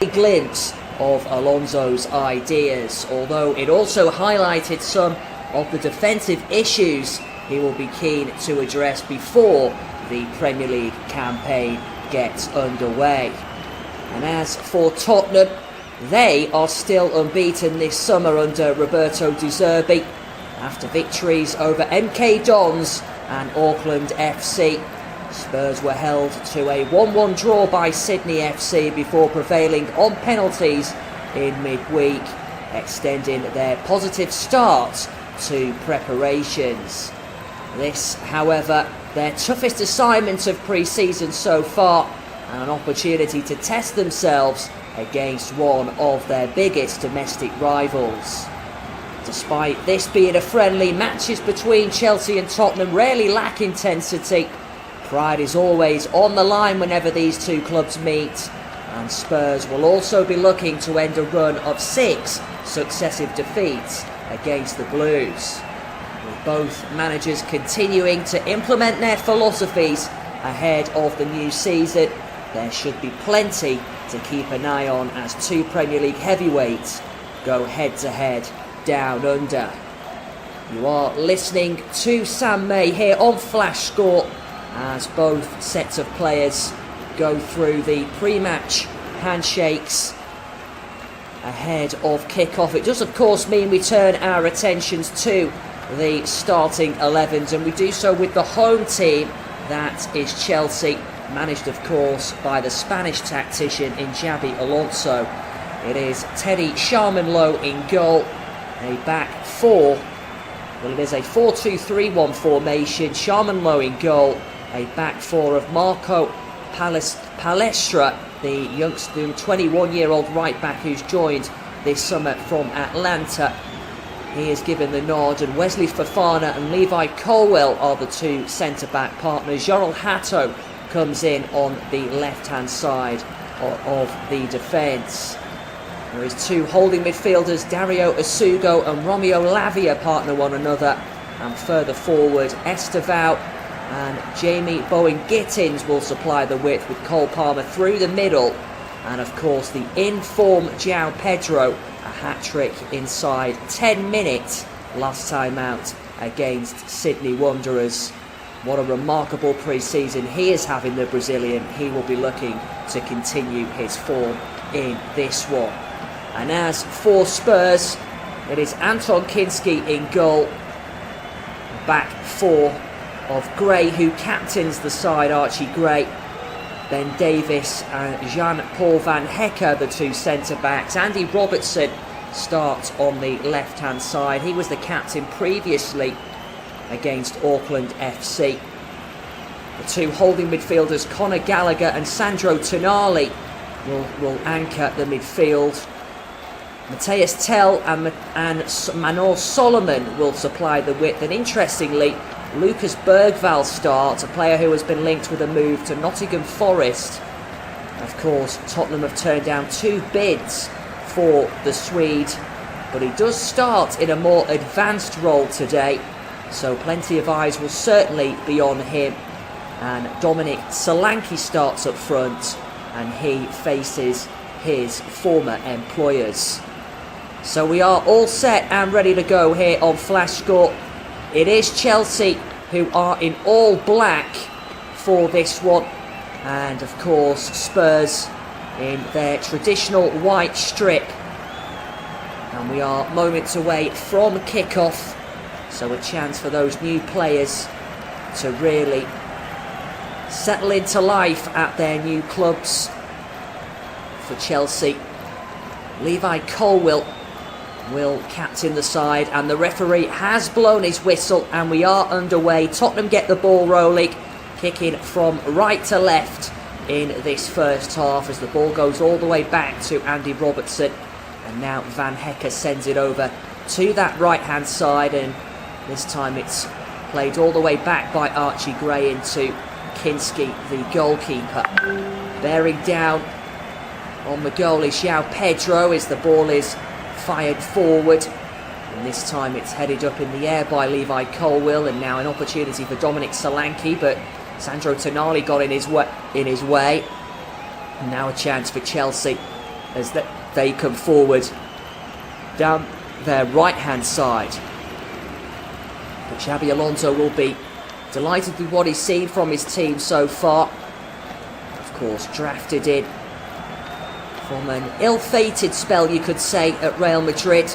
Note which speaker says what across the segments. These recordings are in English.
Speaker 1: glimpse of Alonso's ideas, although it also highlighted some of the defensive issues he will be keen to address before the Premier League campaign gets underway. And as for Tottenham, they are still unbeaten this summer under Roberto De Zerbi after victories over MK Dons and Auckland FC. Spurs were held to a 1-1 draw by Sydney FC before prevailing on penalties in midweek, extending their positive start to preparations. This, however, their toughest assignment of pre-season so far, and an opportunity to test themselves against one of their biggest domestic rivals. Despite this being a friendly, matches between Chelsea and Tottenham rarely lack intensity. Pride is always on the line whenever these two clubs meet, and Spurs will also be looking to end a run of 6 successive defeats against the Blues. With both managers continuing to implement their philosophies ahead of the new season, there should be plenty to keep an eye on as two Premier League heavyweights go head-to-head down under. You are listening to Sam May here on Flash Score as both sets of players go through the pre-match handshakes ahead of kickoff. It does of course mean we turn our attentions to the starting 11s, and we do so with the home team, that is Chelsea, managed of course by the Spanish tactician in Xabi Alonso. It is Teddy Sharman-Lowe in goal, a back four. Well, it is a 4-2-3-1 formation. Sharman-Lowe in goal, a back four of Marco Palestra, the youngster, 21-year-old right back who's joined this summer from Atlanta. He is given the nod, and Wesley Fofana and Levi Colwill are the two centre-back partners. Jorel Hato comes in on the left-hand side of the defence. There is two holding midfielders, Dario Asugo and Romeo Lavia partner one another, and further forward Estevao and Jamie Bowen-Gittins will supply the width with Cole Palmer through the middle, and of course the in-form João Pedro, a hat-trick inside 10 minutes last time out against Sydney Wanderers. What a remarkable pre-season he is having, the Brazilian. He will be looking to continue his form in this one. And as for Spurs, it is Anton Kinski in goal, back four of Gray, who captains the side, Archie Gray. Ben Davis and Jean-Paul Van Hecke, the two centre-backs. Andy Robertson starts on the left-hand side. He was the captain previously against Auckland FC. The two holding midfielders, Conor Gallagher and Sandro Tonali, will anchor the midfield. Matthias Tell and Manor Solomon will supply the width, and interestingly, Lucas Bergvall starts, a player who has been linked with a move to Nottingham Forest. Of course, Tottenham have turned down 2 bids for the Swede, but he does start in a more advanced role today, so plenty of eyes will certainly be on him. And Dominic Solanke starts up front, and he faces his former employers. So we are all set and ready to go here on Flash Score. It is Chelsea who are in all black for this one, and of course Spurs in their traditional white strip. And we are moments away from kickoff, so a chance for those new players to really settle into life at their new clubs. For Chelsea, Levi Colwill will captain the side, and the referee has blown his whistle, and we are underway. Tottenham get the ball rolling, kicking from right to left in this first half as the ball goes all the way back to Andy Robertson, and now Van Hecke sends it over to that right hand side, and this time it's played all the way back by Archie Gray into Kinski, the goalkeeper. Bearing down on the goal is João Pedro as the ball is fired forward, and this time it's headed up in the air by Levi Colwill, and now an opportunity for Dominic Solanke, but Sandro Tonali got in his way. And now a chance for Chelsea as they come forward down their right-hand side. But Xabi Alonso will be delighted with what he's seen from his team so far. Of course, drafted in from an ill-fated spell, you could say, at Real Madrid.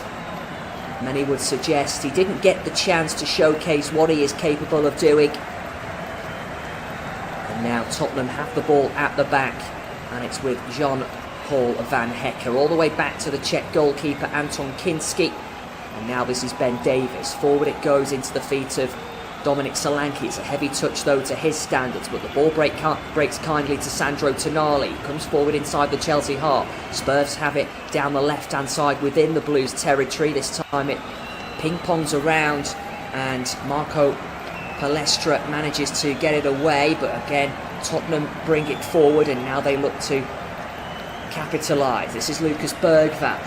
Speaker 1: Many would suggest he didn't get the chance to showcase what he is capable of doing. And now Tottenham have the ball at the back, and it's with Jean-Paul Van Hecke all the way back to the Czech goalkeeper Anton Kinski. And now this is Ben Davies. Forward it goes into the feet of Dominic Solanke. It's a heavy touch though to his standards, but the ball breaks kindly to Sandro Tonali. Comes forward inside the Chelsea half. Spurs have it down the left-hand side within the Blues territory. This time it ping-pongs around and Marco Palestra manages to get it away, but again Tottenham bring it forward and now they look to capitalise. This is Lucas Bergvall.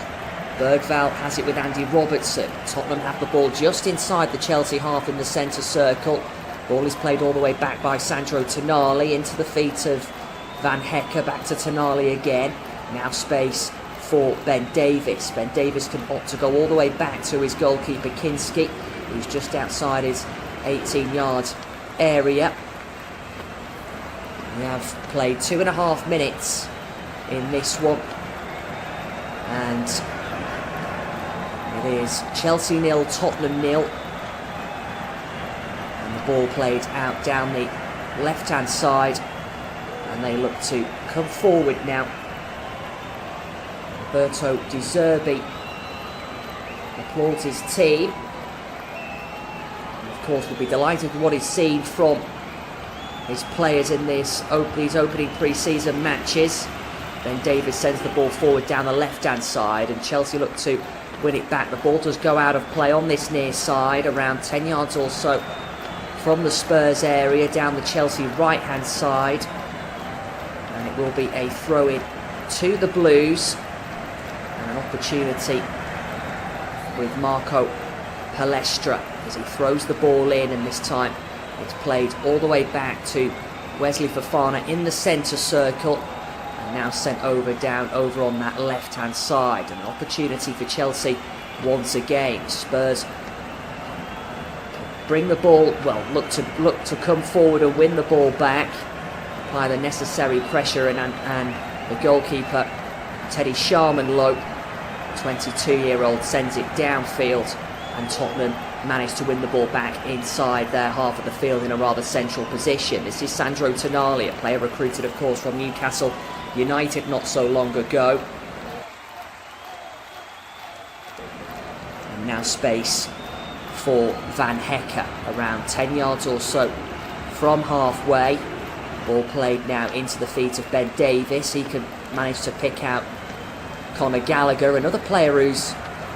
Speaker 1: Bergvall has it with Andy Robertson. Tottenham have the ball just inside the Chelsea half in the centre circle. Ball is played all the way back by Sandro Tonali into the feet of Van Hecke. Back to Tonali again. Now space for Ben Davies. Ben Davies can opt to go all the way back to his goalkeeper Kinski, who's just outside his 18-yard area. We have played 2.5 minutes in this one. And it is Chelsea 0, Tottenham 0. And the ball played out down the left-hand side. And they look to come forward now. Roberto De Zerbi applauds his team. And of course, will be delighted with what he's seen from his players in these opening pre-season matches. Then Davies sends the ball forward down the left-hand side, and Chelsea look to win it back. The ball does go out of play on this near side, around 10 yards or so from the Spurs area, down the Chelsea right-hand side. And it will be a throw-in to the Blues. And an opportunity with Marco Palestra as he throws the ball in, and this time it's played all the way back to Wesley Fofana in the centre circle. Now sent over on that left-hand side. An opportunity for Chelsea once again. Spurs bring the ball, well, look to come forward and win the ball back, apply the necessary pressure, and the goalkeeper Teddy Sharman-Lowe, 22-year-old, sends it downfield, and Tottenham managed to win the ball back inside their half of the field in a rather central position. This is Sandro Tonali, a player recruited, of course, from Newcastle United not so long ago. And now space for Van Hecke, around 10 yards or so from halfway. Ball played now into the feet of Ben Davies. He can manage to pick out Conor Gallagher, another player who's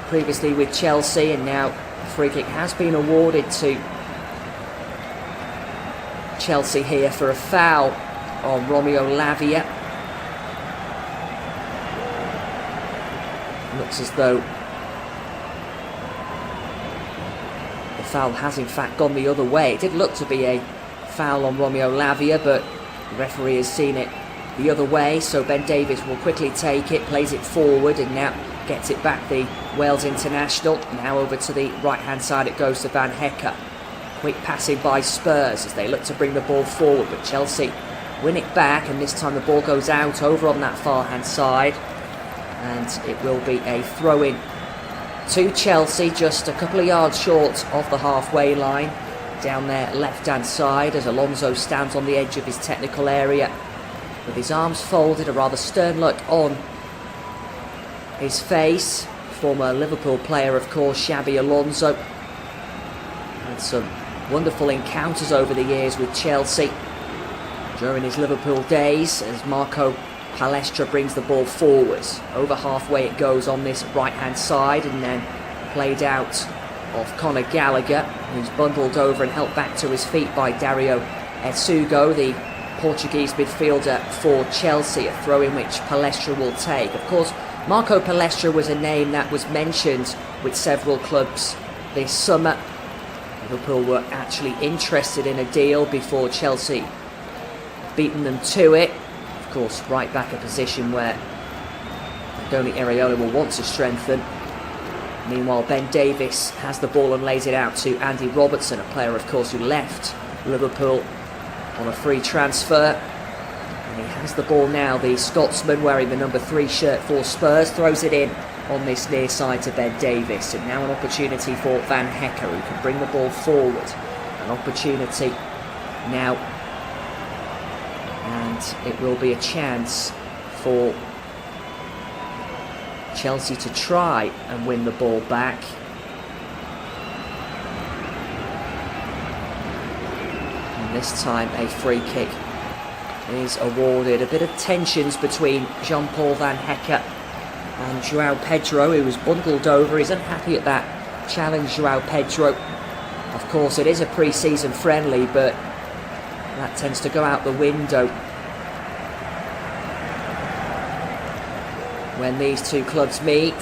Speaker 1: previously with Chelsea, and now the free kick has been awarded to Chelsea here for a foul on Romeo Lavia. Looks as though the foul has in fact gone the other way. It did look to be a foul on Romeo Lavia, but the referee has seen it the other way, so Ben Davies will quickly take it, plays it forward, and now gets it back, the Wales international. Now over to the right-hand side it goes to Van Hecke. Quick passing by Spurs as they look to bring the ball forward, but Chelsea win it back, and this time the ball goes out over on that far-hand side. And it will be a throw-in to Chelsea, just a couple of yards short of the halfway line, down their left-hand side, as Alonso stands on the edge of his technical area with his arms folded, a rather stern look on his face. Former Liverpool player, of course, Xabi Alonso. Had some wonderful encounters over the years with Chelsea during his Liverpool days, as Marco Palestra brings the ball forwards. Over halfway it goes on this right-hand side, and then played out of Conor Gallagher, who's bundled over and helped back to his feet by Dario Esugo, the Portuguese midfielder for Chelsea. A throw in which Palestra will take. Of course, Marco Palestra was a name that was mentioned with several clubs this summer. Liverpool were actually interested in a deal before Chelsea beaten them to it. Of course, right back a position where don't think Areola will want to strengthen. Meanwhile, Ben Davies has the ball and lays it out to Andy Robertson, a player, of course, who left Liverpool on a free transfer. And he has the ball now, the Scotsman wearing the number 3 shirt for Spurs, throws it in on this near side to Ben Davies. And now an opportunity for Van Hecker, who can bring the ball forward. An opportunity now, and it will be a chance for Chelsea to try and win the ball back. And this time a free kick is awarded. A bit of tensions between Jean-Paul Van Hecker and João Pedro, who was bundled over. He's unhappy at that challenge, João Pedro. Of course, it is a pre-season friendly, but that tends to go out the window when these two clubs meet.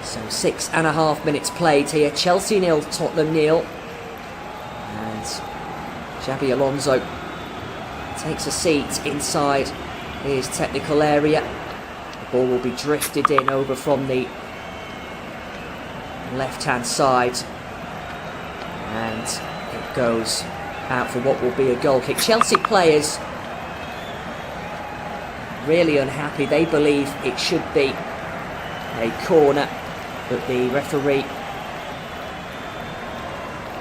Speaker 1: So 6.5 minutes played here. Chelsea 0, Tottenham 0. And Xabi Alonso takes a seat inside his technical area. The ball will be drifted in over from the left-hand side. And it goes out for what will be a goal kick. Chelsea players really unhappy. They believe it should be a corner, but the referee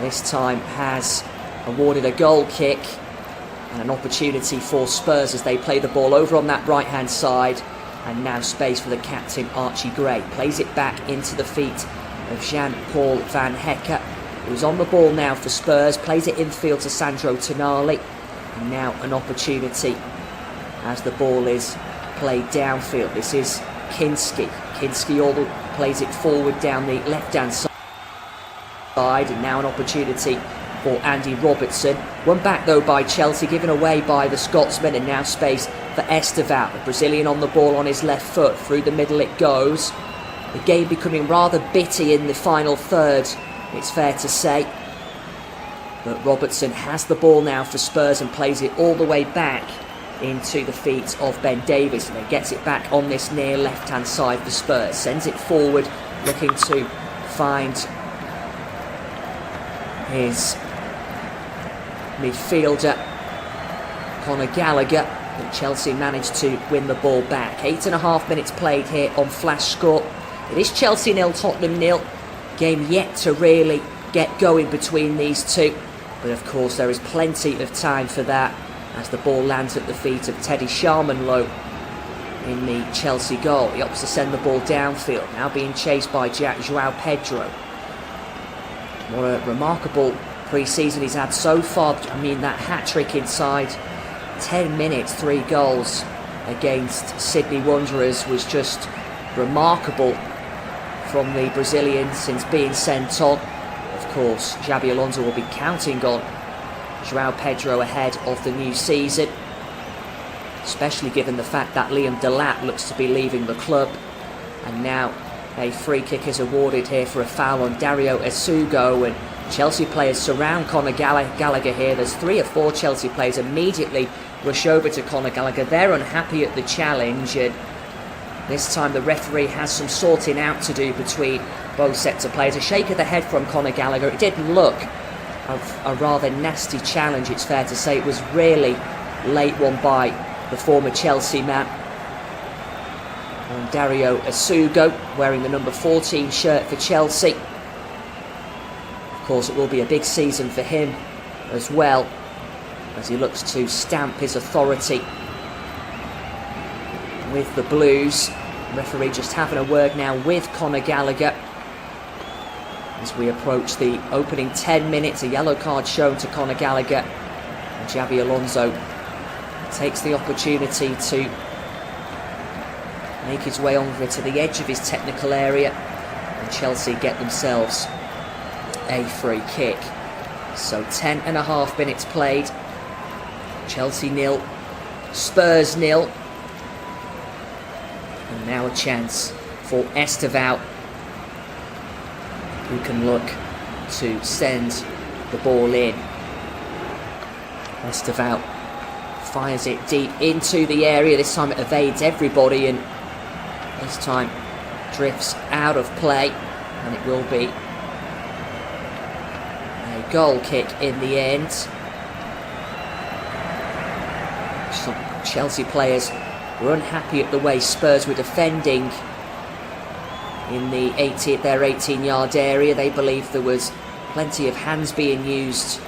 Speaker 1: this time has awarded a goal kick and an opportunity for Spurs as they play the ball over on that right hand side. And now space for the captain, Archie Gray. Plays it back into the feet of Jean-Paul Van Hecker, who's on the ball now for Spurs. Plays it infield to Sandro Tonali. And now an opportunity as the ball is played downfield. This is Kinski. Kinski plays it forward down the left-hand side, and now an opportunity for Andy Robertson. One back though by Chelsea, given away by the Scotsman, and now space for Estevao, the Brazilian on the ball on his left foot. Through the middle it goes. The game becoming rather bitty in the final third, it's fair to say. But Robertson has the ball now for Spurs and plays it all the way back into the feet of Ben Davies, and then gets it back on this near left-hand side for Spurs. Sends it forward, looking to find his midfielder, Conor Gallagher, but Chelsea managed to win the ball back. 8.5 minutes played here on Flash Score. It is Chelsea 0, Tottenham 0. Game yet to really get going between these two, but of course there is plenty of time for that, as the ball lands at the feet of Teddy Sharman-Lowe in the Chelsea goal. He opts to send the ball downfield, now being chased by João Pedro. What a remarkable pre-season he's had so far. I mean, that hat-trick inside 10 minutes, 3 goals against Sydney Wanderers was just remarkable from the Brazilian since being sent on. Of course, Xabi Alonso will be counting on João Pedro ahead of the new season, especially given the fact that Liam Delap looks to be leaving the club. And now a free kick is awarded here for a foul on Dario Esugo, and Chelsea players surround Conor Gallagher here. There's 3 or 4 Chelsea players immediately rush over to Conor Gallagher. They're unhappy at the challenge, and this time the referee has some sorting out to do between both sets of players. A shake of the head from Conor Gallagher. It did look a rather nasty challenge, it's fair to say. It was really late one by the former Chelsea man. And Dario Esugo, wearing the number 14 shirt for Chelsea. Of course, it will be a big season for him as well, as he looks to stamp his authority with the Blues. Referee just having a word now with Conor Gallagher as we approach the opening 10 minutes. A yellow card shown to Conor Gallagher, and Xabi Alonso takes the opportunity to make his way over to the edge of his technical area, and Chelsea get themselves a free kick. So 10.5 minutes played. Chelsea 0, Spurs 0. And now a chance for Estevao, who can look to send the ball in. Estevao fires it deep into the area. This time it evades everybody, and this time drifts out of play, and it will be a goal kick in the end. Some Chelsea players were unhappy at the way Spurs were defending in their 18-yard area. They believed there was plenty of hands being used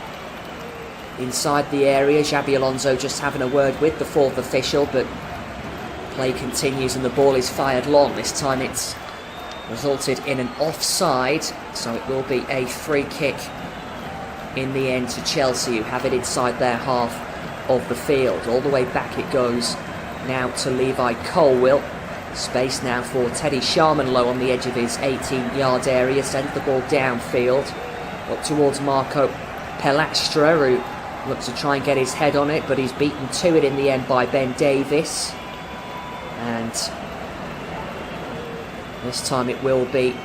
Speaker 1: inside the area. Xabi Alonso just having a word with the fourth official, but play continues and the ball is fired long. This time it's resulted in an offside, so it will be a free kick in the end to Chelsea, who have it inside their half of the field. All the way back it goes now to Levi Colwill. Space now for Teddy Sharman low on the edge of his 18-yard area. Sends the ball downfield up towards Marco Pelastra, who looks to try and get his head on it, but he's beaten to it in the end by Ben Davis. And this time it will be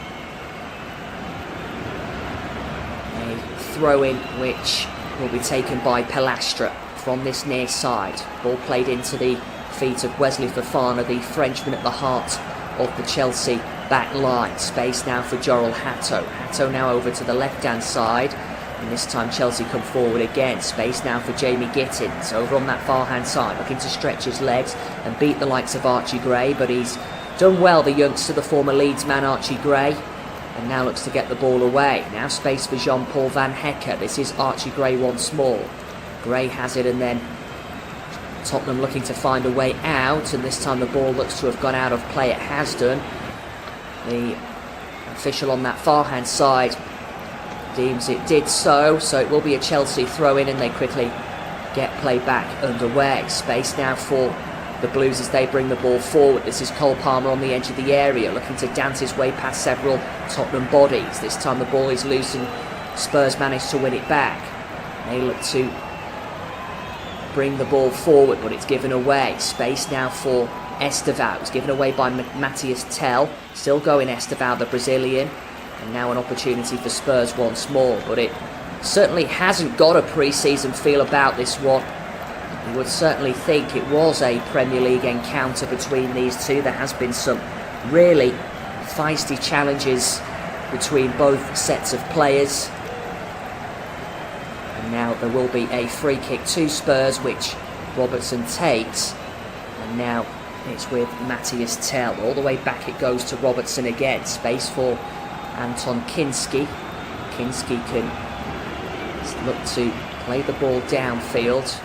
Speaker 1: a throw-in, which will be taken by Pelastra from this near side. Ball played into the feet of Wesley Fofana, the Frenchman at the heart of the Chelsea back line. Space now for Jorrel Hatto. Hatto now over to the left-hand side, and this time Chelsea come forward again. Space now for Jamie Gittins over on that far-hand side, looking to stretch his legs and beat the likes of Archie Gray, but he's done well, the youngster, the former Leeds man Archie Gray, and now looks to get the ball away. Now space for Jean-Paul Van Hecke. This is Archie Gray once more. Gray has it, and then Tottenham looking to find a way out, and this time the ball looks to have gone out of play. It has done. The official on that far-hand side deems it did so it will be a Chelsea throw-in, and they quickly get play back underway. Space now for the Blues as they bring the ball forward. This is Cole Palmer on the edge of the area, looking to dance his way past several Tottenham bodies. This time the ball is loose and Spurs manage to win it back. They look to bring the ball forward, but it's given away. Space now for Estevao. It's given away by Matthias Tell. Still going Estevao, the Brazilian. And now an opportunity for Spurs once more, but it certainly hasn't got a pre-season feel about this one. You would certainly think it was a Premier League encounter between these two. There has been some really feisty challenges between both sets of players. And now there will be a free kick to Spurs, which Robertson takes. And now it's with Matthias Tell. All the way back it goes to Robertson again. Space for Anton Kinski. Kinski can look to play the ball downfield.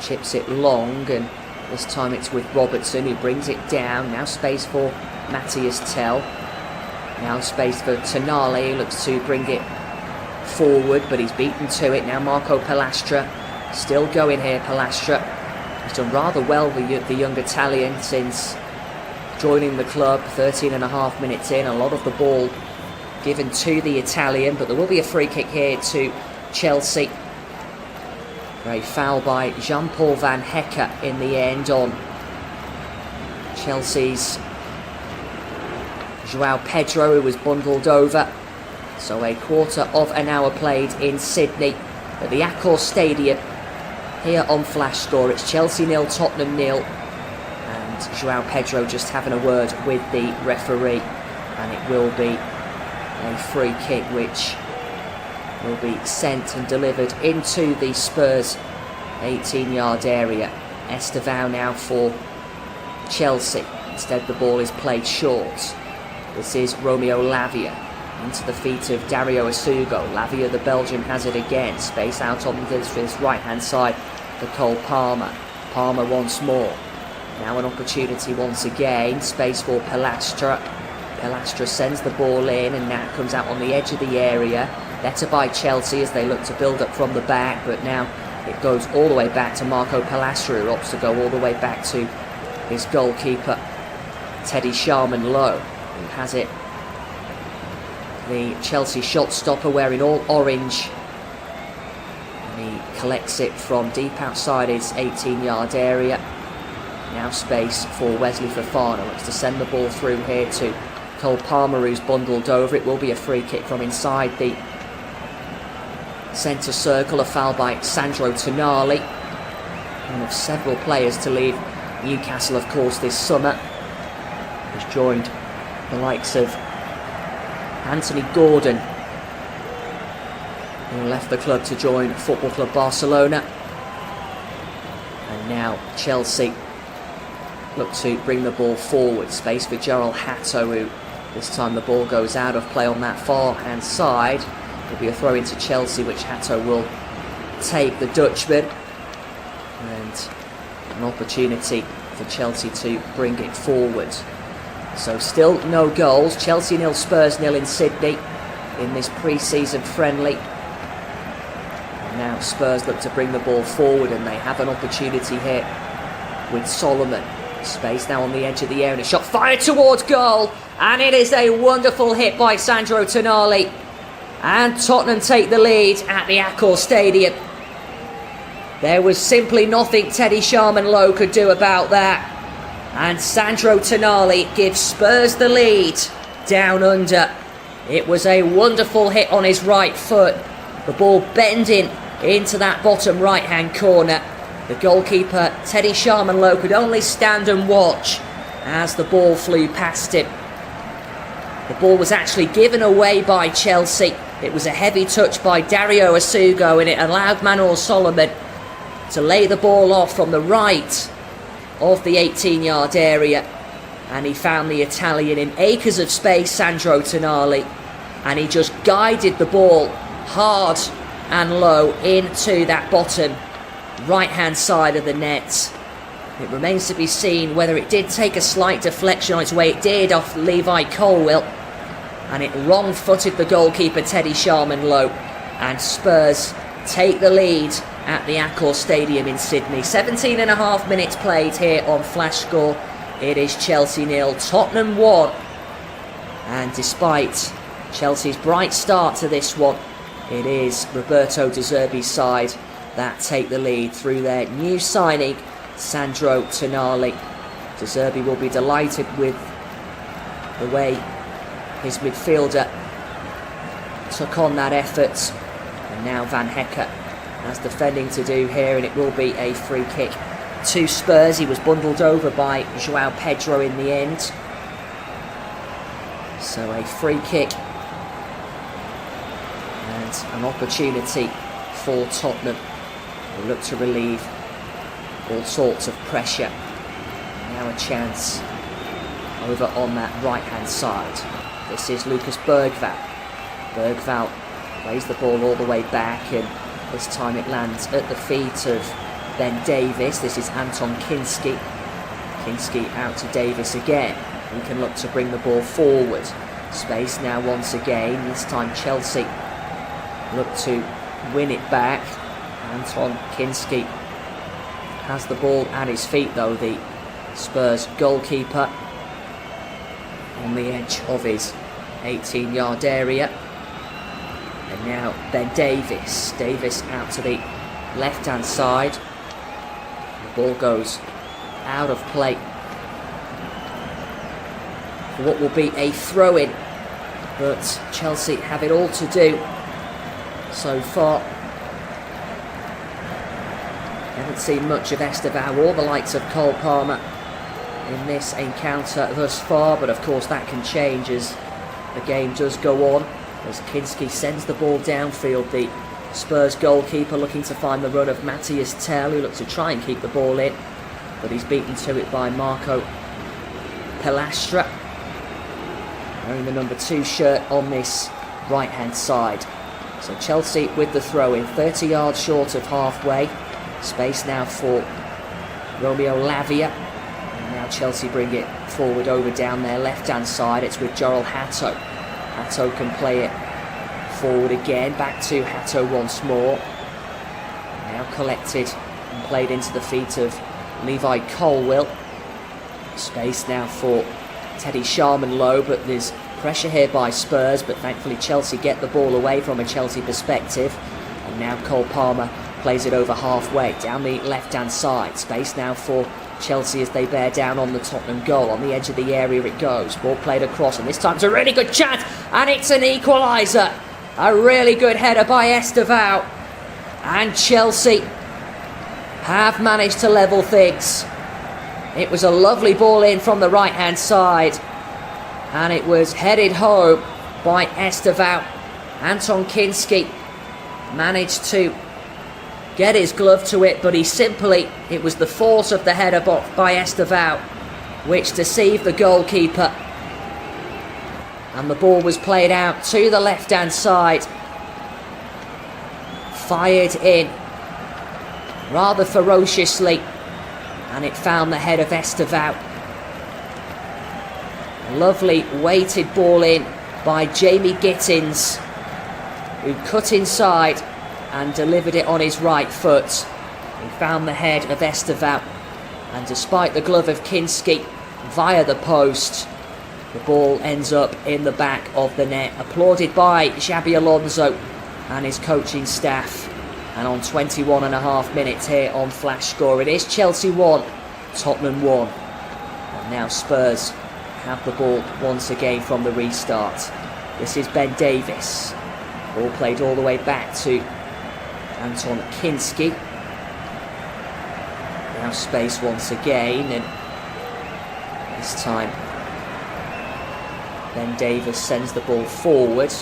Speaker 1: Chips it long, and this time it's with Robertson, who brings it down. Now space for Matthias Tell. Now space for Tonali, who looks to bring it forward, but he's beaten to it. Now Marco Pelastra, still going here. Pelastra has done rather well, the young Italian, since joining the club. 13.5 minutes in, a lot of the ball given to the Italian, but there will be a free kick here to Chelsea. A foul by Jean-Paul Van Hecke in the end on Chelsea's Joao Pedro, who was bundled over. So a quarter of an hour played in Sydney at the Accor Stadium. Here on Flash Score, it's Chelsea 0, Tottenham 0. And Joao Pedro just having a word with the referee. And it will be a free kick which will be sent and delivered into the Spurs 18-yard area. Estevao now for Chelsea. Instead the ball is played short. This is Romeo Lavia into the feet of Dario Asugo. Lavia, the Belgian, has it again. Space out on this right-hand side for Cole Palmer. Palmer once more. Now an opportunity once again. Space for Pelastra. Pelastra sends the ball in, and now comes out on the edge of the area. Better by Chelsea as they look to build up from the back, but now it goes all the way back to Marco Pelastra, who opts to go all the way back to his goalkeeper, Teddy Sharman Lowe, who has it. The Chelsea shot stopper wearing all orange. And he collects it from deep outside his 18-yard area. Now space for Wesley Fofana. Looks to send the ball through here to Cole Palmer, who's bundled over. It will be a free kick from inside the centre circle. A foul by Sandro Tonali. one of several players to leave Newcastle, of course, this summer. He's joined the likes of Anthony Gordon, who left the club to join Football Club Barcelona. And now Chelsea look to bring the ball forward. Space for Gerald Hatto, who this time the ball goes out of play on that far hand side. It'll be a throw into Chelsea, which Hatto will take, the Dutchman. And an opportunity for Chelsea to bring it forward. So still no goals. Chelsea 0, Spurs 0 in Sydney in this pre-season friendly. And now Spurs look to bring the ball forward, and they have an opportunity here with Solomon. Space now on the edge of the air, and a shot fired towards goal, and it is a wonderful hit by Sandro Tonali. And Tottenham take the lead at the Accor Stadium. There was simply nothing Teddy Sharman-Lowe could do about that. And Sandro Tonali gives Spurs the lead down under. It was a wonderful hit on his right foot. The ball bending into that bottom right-hand corner. The goalkeeper, Teddy Sharman-Lowe, could only stand and watch as the ball flew past him. The ball was actually given away by Chelsea. It was a heavy touch by Dario Asugo, and it allowed Manor Solomon to lay the ball off from the right of the 18-yard area, and he found the Italian in acres of space, Sandro Tonali, and he just guided the ball hard and low into that bottom right-hand side of the net. It remains to be seen whether it did take a slight deflection on its way. It did, off Levi Colwill, and it wrong-footed the goalkeeper Teddy Sharman-Lowe, and Spurs take the lead at the Accor Stadium in Sydney. 17.5 minutes played here on Flash Score. It is Chelsea 0, Tottenham 1. And despite Chelsea's bright start to this one, it is Roberto De Zerbi's side that take the lead through their new signing, Sandro Tonali. De Zerbi will be delighted with the way his midfielder took on that effort. And now Van Hecker has defending to do here, and it will be a free kick to Spurs. He was bundled over by Joao Pedro in the end. So a free kick and an opportunity for Tottenham, who look to relieve all sorts of pressure. Now a chance over on that right hand side. This is Lucas Bergvall. Bergvall plays the ball all the way back, and this time it lands at the feet of Ben Davis. This is Anton Kinski. Kinski out to Davis again. He can look to bring the ball forward. Space now once again. This time Chelsea look to win it back. Anton Kinski has the ball at his feet though, the Spurs goalkeeper, on the edge of his 18-yard area. And now Ben Davis. Davis out to the left-hand side. The ball goes out of play for what will be a throw-in. But Chelsea have it all to do so far. Haven't seen much of Estevao or the likes of Cole Palmer in this encounter thus far, but of course that can change as the game does go on, as Kinski sends the ball downfield. The Spurs goalkeeper looking to find the run of Matthias Tell, who looks to try and keep the ball in, but he's beaten to it by Marco Pelastra, wearing the number 2 shirt on this right hand side. So Chelsea with the throw in, 30 yards short of halfway. Space now for Romeo Lavia. And now Chelsea bring it forward over down their left-hand side. It's with Gerald Hatto. Hatto can play it forward again. Back to Hatto once more. Now collected and played into the feet of Levi Colwill. Space now for Teddy Sharman-Lowe, but there's pressure here by Spurs, but thankfully Chelsea get the ball away from a Chelsea perspective. And now Cole Palmer plays it over halfway down the left-hand side. Space now for Chelsea as they bear down on the Tottenham goal. On the edge of the area it goes. Ball played across, and this time it's a really good chance, and it's an equaliser. A really good header by Estevao. And Chelsea have managed to level things. It was a lovely ball in from the right-hand side, and it was headed home by Estevout. Anton Kinski managed to get his glove to it, but it was the force of the header by Estevout which deceived the goalkeeper. And the ball was played out to the left-hand side. Fired in rather ferociously, and it found the head of Estevout. A lovely weighted ball in by Jamie Gittins, who cut inside and delivered it on his right foot. He found the head of Estevout, and despite the glove of Kinski via the post, the ball ends up in the back of the net. Applauded by Xabi Alonso and his coaching staff. And on 21.5 minutes here on Flash Score, it is Chelsea 1, Tottenham 1. And now Spurs have the ball once again from the restart. This is Ben Davies. Ball played all the way back to Anton Kinski. Now space once again, and this time Ben Davies sends the ball forward.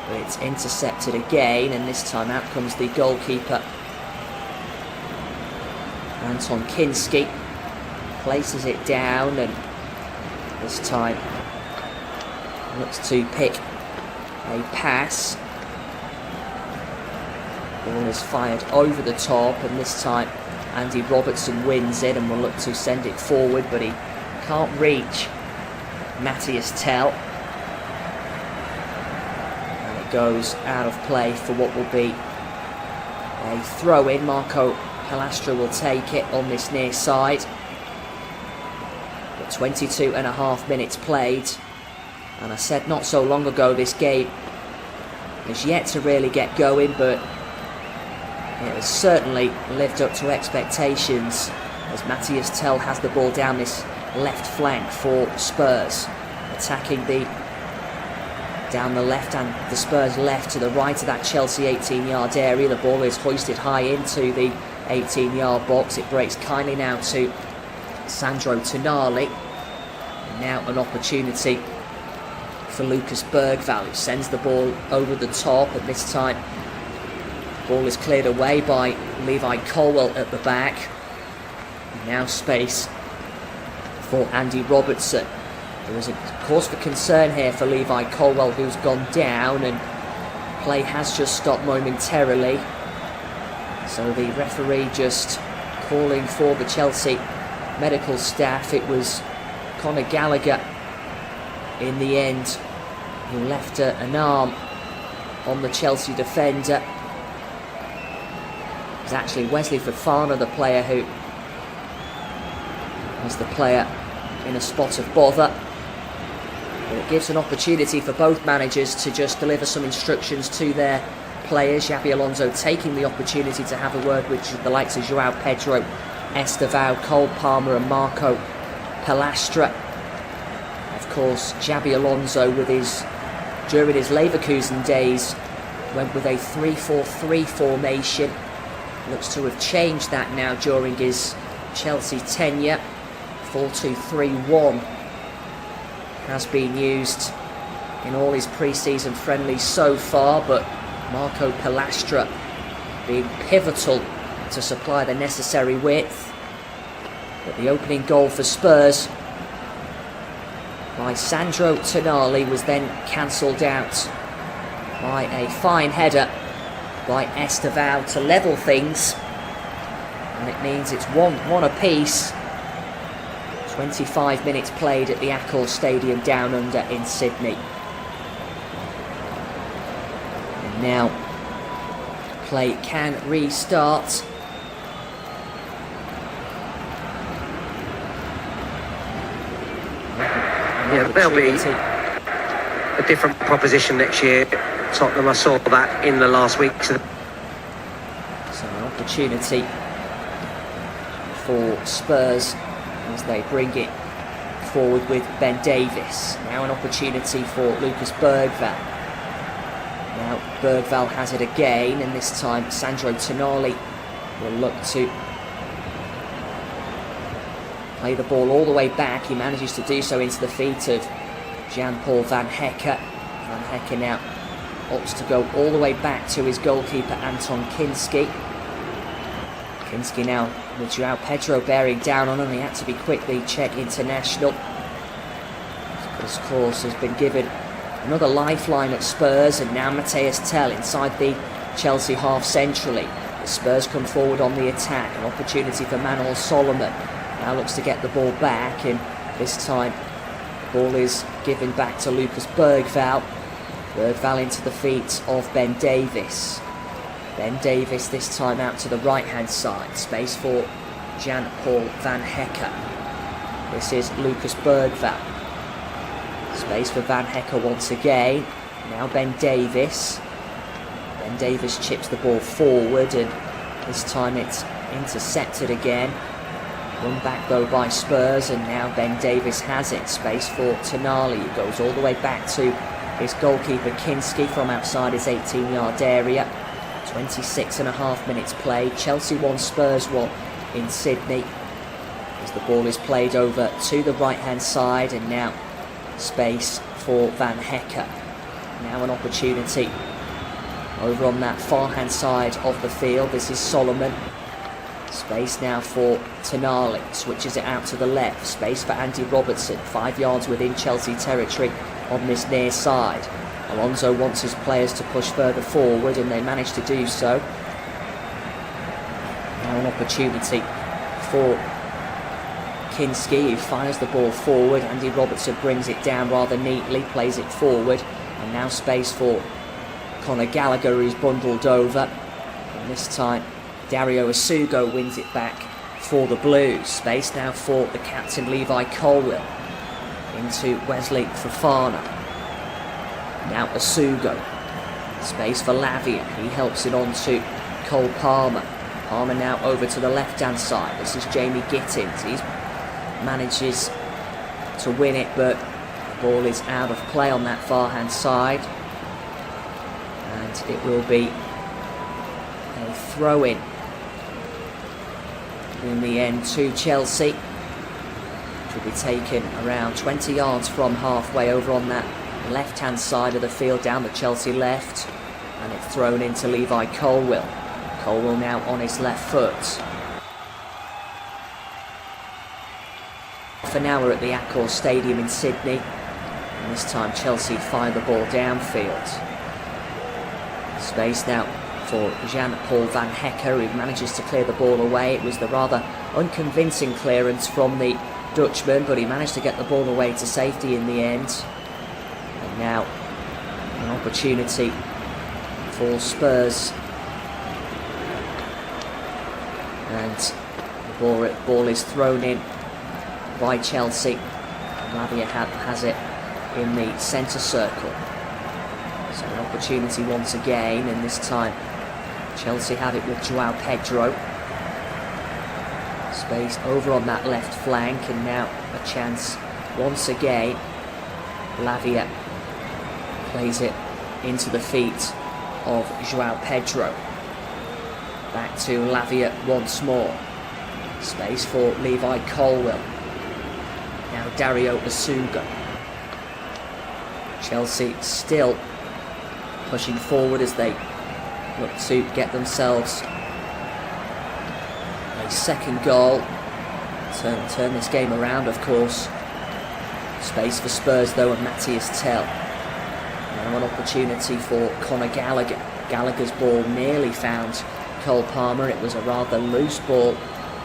Speaker 1: But it's intercepted again, and this time out comes the goalkeeper. Anton Kinski places it down, and this time looks to pick a pass. Ball is fired over the top, and this time Andy Robertson wins it and will look to send it forward, but he can't reach Matthias Tell. And it goes out of play for what will be a throw-in. Marco Palastra will take it on this near side. But 22.5 minutes played, and I said not so long ago this game has yet to really get going, but it has certainly lived up to expectations as Matthias Tell has the ball down this left flank for Spurs, attacking down the left and the Spurs left to the right of that Chelsea 18-yard area. The ball is hoisted high into the 18-yard box. It breaks kindly now to Sandro Tonali. And now an opportunity for Lucas Bergvall, who sends the ball over the top, and this time the ball is cleared away by Levi Colwell at the back. And now space for Andy Robertson. There is a cause for concern here for Levi Colwell, who's gone down, and play has just stopped momentarily. So the referee just calling for the Chelsea medical staff. It was Conor Gallagher in the end who left an arm on the Chelsea defender. It was actually Wesley Fofana, the player who was the player in a spot of bother. But it gives an opportunity for both managers to just deliver some instructions to their players. Xabi Alonso taking the opportunity to have a word with the likes of João Pedro, Estevout, Cole Palmer and Marco Palastra. Of course, Xabi Alonso, during his Leverkusen days, went with a 3-4-3 formation. Looks to have changed that now during his Chelsea tenure. 4-2-3-1 has been used in all his pre-season friendlies so far, but Marco Palastra being pivotal to supply the necessary width. But the opening goal for Spurs by Sandro Tonali was then cancelled out by a fine header by Estevout to level things, and it means it's 1-1 apiece. 25 minutes played at the Accor Stadium down under in Sydney. And now play can restart.
Speaker 2: Yeah, there'll be a different proposition next year. Tottenham, I saw that in the last week. So
Speaker 1: an opportunity for Spurs as they bring it forward with Ben Davies. Now an opportunity for Lucas Bergvall. Now Bergvall has it again, and this time Sandro Tonali will look to play the ball all the way back. He manages to do so into the feet of Jan-Paul Van Hecke. Van Hecke now opts to go all the way back to his goalkeeper Anton Kinski. Kinski now with João Pedro bearing down on him. He had to be quick, the Czech international. This course has been given another lifeline at Spurs, and now Matthias Tell inside the Chelsea half centrally. The Spurs come forward on the attack, an opportunity for Manuel Solomon. Now looks to get the ball back, and this time the ball is given back to Lucas Bergvall. Bergvall into the feet of Ben Davis. Ben Davis this time out to the right hand side, space for Jan-Paul Van Hecke. This is Lucas Bergvall. Space for Van Hecke once again. Now Ben Davis. Ben Davis chips the ball forward, and this time it's intercepted again. Run back though by Spurs, and now Ben Davis has it. Space for Tonali, who goes all the way back to his goalkeeper Kinski from outside his 18-yard area. 26.5 minutes played. Chelsea 1, Spurs 1 in Sydney. As the ball is played over to the right-hand side, and now space for Van Hecke. Now an opportunity over on that far-hand side of the field. This is Solomon. Space now for Tonali. Switches it out to the left. Space for Andy Robertson. 5 yards within Chelsea territory on this near side. Alonso wants his players to push further forward, and they manage to do so. Now an opportunity for Kinski, who fires the ball forward. Andy Robertson brings it down rather neatly, plays it forward, and now space for Conor Gallagher, who's bundled over. And this time Dario Asugo wins it back for the Blues. Space now for the captain Levi Colwill into Wesley Fofana. Now Asugo. Space for Lavia. He helps it on to Cole Palmer. Palmer now over to the left-hand side. This is Jamie Gittins. He manages to win it, but the ball is out of play on that far-hand side. And it will be a throw-in in the end to Chelsea. Which will be taken around 20 yards from halfway over on that left-hand side of the field, down the Chelsea left, and it's thrown into Levi Colwill. Colwill now on his left foot. For now we're at the Accor Stadium in Sydney, and this time Chelsea fire the ball downfield. Space now for Jan-Paul Van Hecke, who manages to clear the ball away. It was the rather unconvincing clearance from the Dutchman, but he managed to get the ball away to safety in the end. And now an opportunity for Spurs, and the ball is thrown in by Chelsea. Lavia has it in the centre circle. So an opportunity once again, and this time Chelsea have it with João Pedro. Space over on that left flank, and now a chance once again. Lavia plays it into the feet of João Pedro. Back to Lavia once more. Space for Levi Colwill. Now Dario Asugo. Chelsea still pushing forward as they look to get themselves a second goal. Turn this game around, of course. Space for Spurs though, and Matthias Tell. Now an opportunity for Conor Gallagher. Gallagher's ball nearly found Cole Palmer. It was a rather loose ball,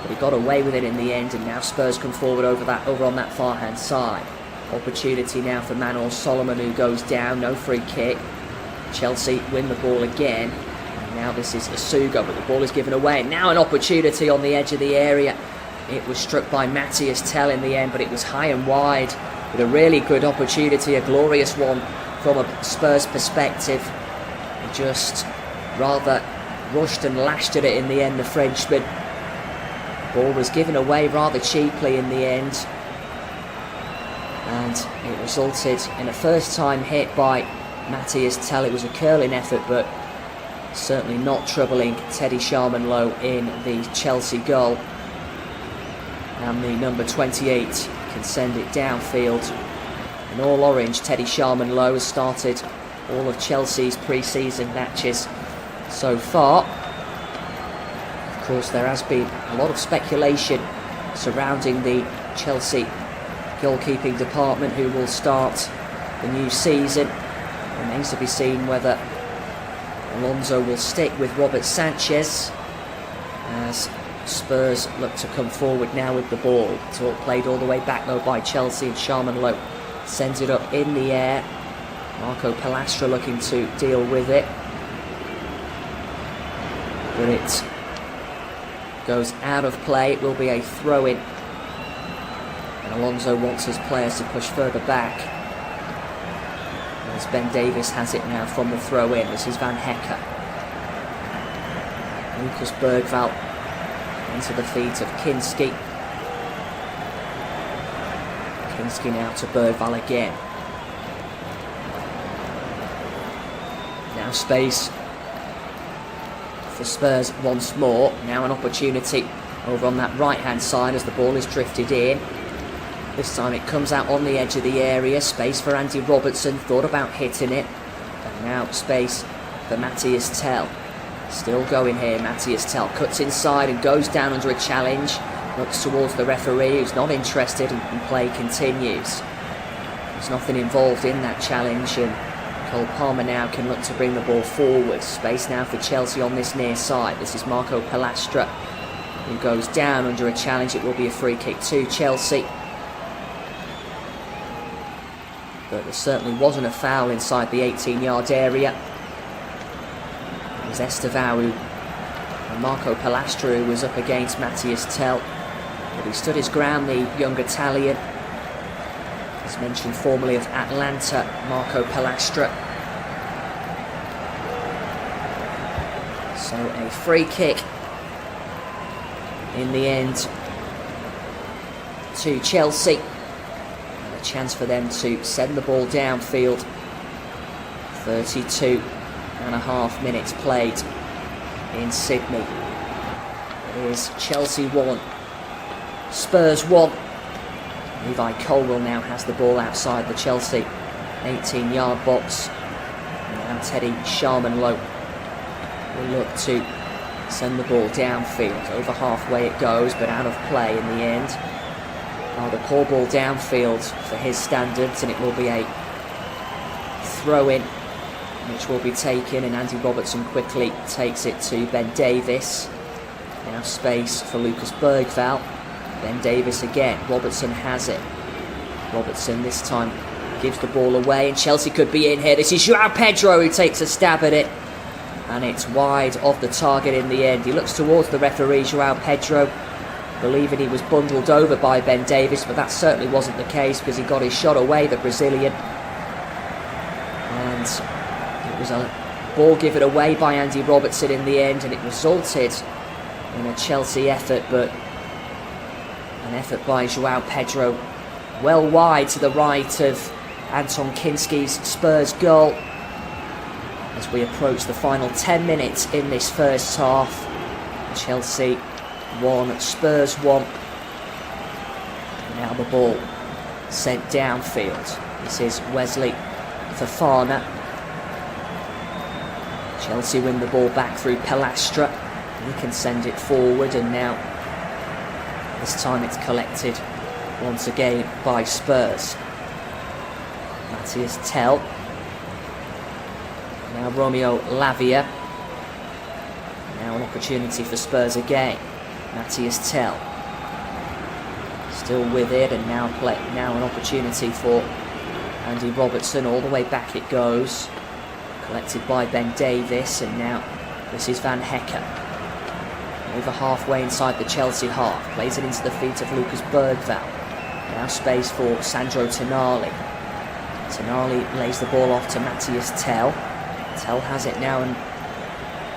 Speaker 1: but he got away with it in the end, and now Spurs come forward over on that far hand side. Opportunity now for Manuel Solomon, who goes down, no free kick. Chelsea win the ball again, and now this is Asugo, but the ball is given away. And now an opportunity on the edge of the area. It was struck by Matthias Tell in the end, but it was high and wide, with a really good opportunity, a glorious one from a Spurs perspective. He just rather rushed and lashed at it in the end, the Frenchman. The ball was given away rather cheaply in the end, and it resulted in a first time hit by Matthias Tell. It was a curling effort, but certainly not troubling Teddy Sharman-Lowe in the Chelsea goal. And the number 28 can send it downfield. In all orange, Teddy Sharman-Lowe has started all of Chelsea's pre-season matches so far. Of course, there has been a lot of speculation surrounding the Chelsea goalkeeping department, who will start the new season. It remains to be seen whether Alonso will stick with Robert Sanchez, as Spurs look to come forward now with the ball. It's all played all the way back though by Chelsea, and Sharman-Lowe sends it up in the air. Marco Palastra looking to deal with it, but it goes out of play. It will be a throw-in, and Alonso wants his players to push further back, as Ben Davies has it now from the throw-in. This is Van Hecke. Lucas Bergvall into the feet of Kinski. Kinski now to Bergvall again. Now space for Spurs once more. Now an opportunity over on that right hand side as the ball is drifted in. This time it comes out on the edge of the area. Space for Andy Robertson, thought about hitting it. And now space for Matthias Tell. Still going here, Matthias Tell cuts inside and goes down under a challenge. Looks towards the referee, who's not interested, and play continues. There's nothing involved in that challenge, and Cole Palmer now can look to bring the ball forward. Space now for Chelsea on this near side. This is Marco Palastra, who goes down under a challenge. It will be a free kick to Chelsea. But there certainly wasn't a foul inside the 18-yard area. It was Estevao and Marco Palastra who was up against Matthias Tell. But he stood his ground, the young Italian. As mentioned formerly of Atlanta, Marco Palastra. So a free kick in the end to Chelsea. And a chance for them to send the ball downfield. 32.5 minutes played in Sydney. It is Chelsea 1, Spurs 1. Levi Colwell now has the ball outside the Chelsea 18-yard box. Now Teddy Sharman-Lowe will look to send the ball downfield. Over halfway it goes, but out of play in the end. The poor ball downfield for his standards, and it will be a throw-in, which will be taken, and Andy Robertson quickly takes it to Ben Davies. Now space for Lucas Bergvall. Ben Davies again. Robertson has it. Robertson this time gives the ball away, and Chelsea could be in here. This is João Pedro who takes a stab at it, and it's wide of the target in the end. He looks towards the referee, João Pedro, believing he was bundled over by Ben Davies, but that certainly wasn't the case, because he got his shot away, the Brazilian. And it was a ball given away by Andy Robertson in the end, and it resulted in a Chelsea effort, but an effort by João Pedro well wide to the right of Anton Kinski's Spurs goal. As we approach the final 10 minutes in this first half, Chelsea 1, Spurs 1. Now the ball sent downfield. This is Wesley Fofana. Chelsea win the ball back through Palastra. He can send it forward, and now this time it's collected once again by Spurs. Matthias Tell. Now Romeo Lavia. Now an opportunity for Spurs again. Matthias Tell. Still with it, and now an opportunity for Andy Robertson. All the way back it goes. Collected by Ben Davies, and now this is Van Hecke. Over halfway inside the Chelsea half. Plays it into the feet of Lucas Bergvall. Now space for Sandro Tonali. Tonali lays the ball off to Matthias Tell. Tell has it now and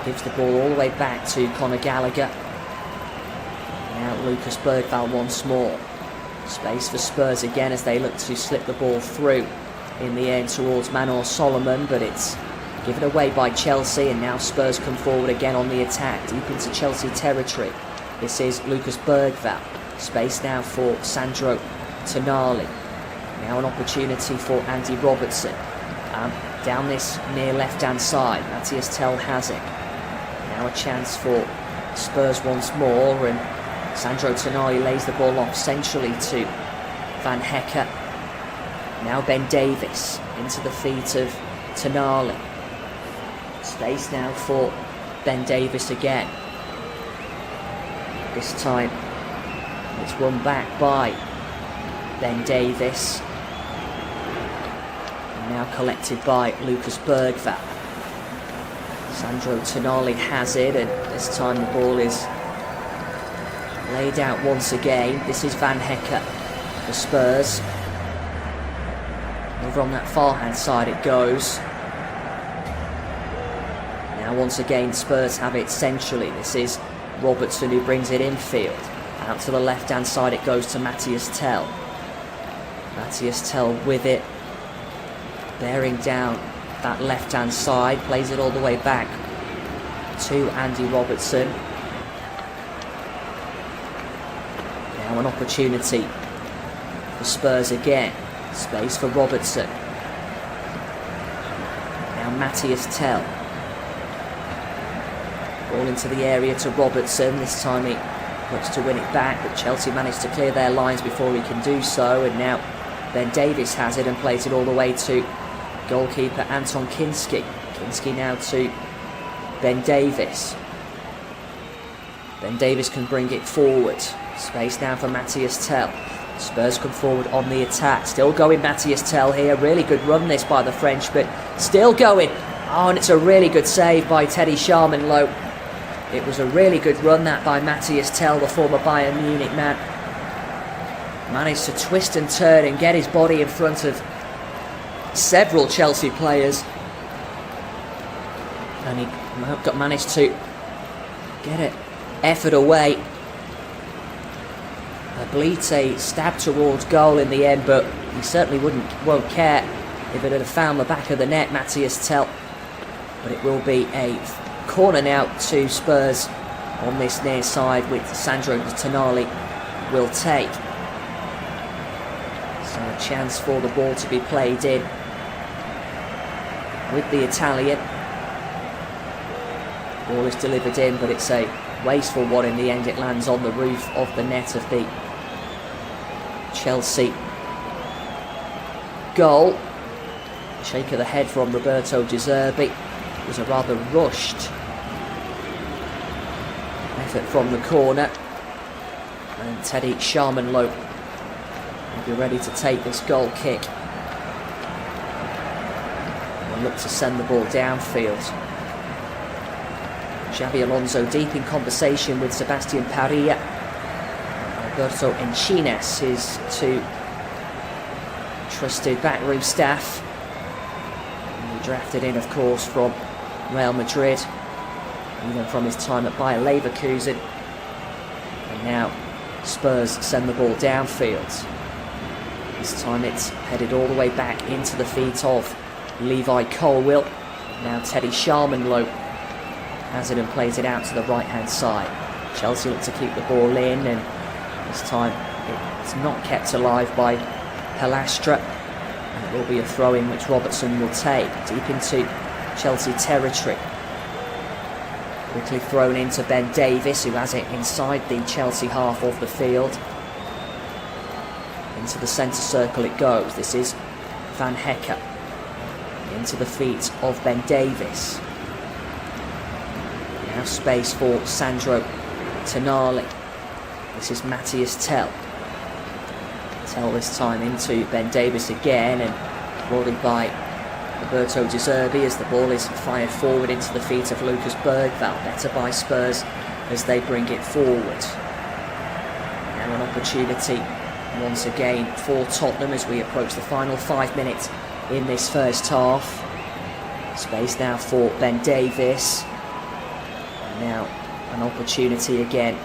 Speaker 1: gives the ball all the way back to Conor Gallagher. Now Lucas Bergvall once more. Space for Spurs again as they look to slip the ball through in the end towards Manor Solomon, but it's Given away by Chelsea, and now Spurs come forward again on the attack, deep into Chelsea territory. This is Lucas Bergvall. Space now for Sandro Tonali. Now an opportunity for Andy Robertson. Down this near left-hand side, Matthias Tell has it. Now a chance for Spurs once more, and Sandro Tonali lays the ball off centrally to Van Hecke. Now Ben Davies into the feet of Tonali. Space now for Ben Davies again. This time it's run back by Ben Davies. And now collected by Lucas Bergvall. Sandro Tonali has it, and this time the ball is laid out once again. This is Van Hecke for Spurs. Over on that far hand side it goes. Now once again Spurs have it centrally. This is Robertson who brings it infield. Out to the left hand side it goes to Matthias Tell. Matthias Tell with it, bearing down that left hand side, plays it all the way back to Andy Robertson. Now an opportunity for Spurs again. Space for Robertson. Now Matthias Tell. Ball into the area to Robertson. This time he looks to win it back, but Chelsea managed to clear their lines before he can do so. And now Ben Davies has it and plays it all the way to goalkeeper Anton Kinski. Kinski now to Ben Davies. Ben Davies can bring it forward. Space now for Matthias Tell. Spurs come forward on the attack. Still going Matthias Tell here. Really good run this by the French, but still going. Oh, and it's a really good save by Teddy Sharmanlow. It was a really good run that by Matthias Tell, the former Bayern Munich man. Managed to twist and turn and get his body in front of several Chelsea players. And he managed to get it effort away. Blite stabbed towards goal in the end, but he certainly won't care if it had found the back of the net, Matthias Tell. But it will be a corner now to Spurs on this near side, which Sandro Tonali will take. So a chance for the ball to be played in with the Italian. Ball is delivered in, but it's a wasteful one in the end. It lands on the roof of the net of the Chelsea goal. Shake of the head from Roberto De Zerbi. It was a rather rushed effort from the corner, and Teddy Sharmanlow will be ready to take this goal kick and look to send the ball downfield. Xabi Alonso deep in conversation with Sebastian Parilla. Alberto Encinas, his two trusted backroom staff. And he drafted in, of course, from Real Madrid, even from his time at Bayer Leverkusen. And now Spurs send the ball downfield. This time it's headed all the way back into the feet of Levi Colwill. Now Teddy Sharmanlow has it and plays it out to the right hand side. Chelsea look to keep the ball in, and this time it's not kept alive by Pelastra, and it will be a throw-in which Robertson will take deep into Chelsea territory. Quickly thrown into Ben Davies, who has it inside the Chelsea half of the field. Into the centre circle it goes. This is Van Hecke into the feet of Ben Davies. Now space for Sandro Tonali. This is Matthias Tell. Tell this time into Ben Davies again, and brought by Roberto De Zerbi as the ball is fired forward into the feet of Lucas Bergvall. Better by Spurs as they bring it forward. Now an opportunity once again for Tottenham as we approach the final 5 minutes in this first half. Space now for Ben Davies. And now an opportunity again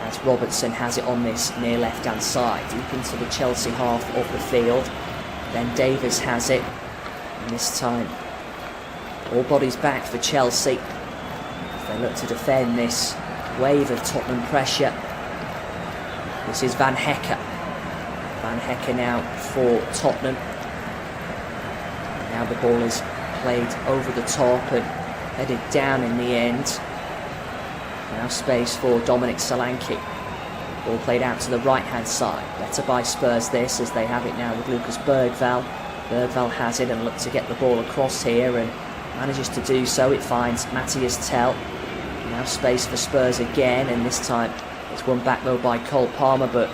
Speaker 1: as Robertson has it on this near left hand side, deep into the Chelsea half of the field. Ben Davies has it, and this time All bodies back for Chelsea. They look to defend this wave of Tottenham pressure. This is Van Hecke. Van Hecke now for Tottenham. Now the ball is played over the top and headed down in the end. Now space for Dominic Solanke. Ball played out to the right hand side. Better by Spurs this, as they have it now with Lucas Bergvall. Bergvall has it and looks to get the ball across here and manages to do so. It finds Matthias Tell. Now space for Spurs again, and this time it's won back though by Cole Palmer, but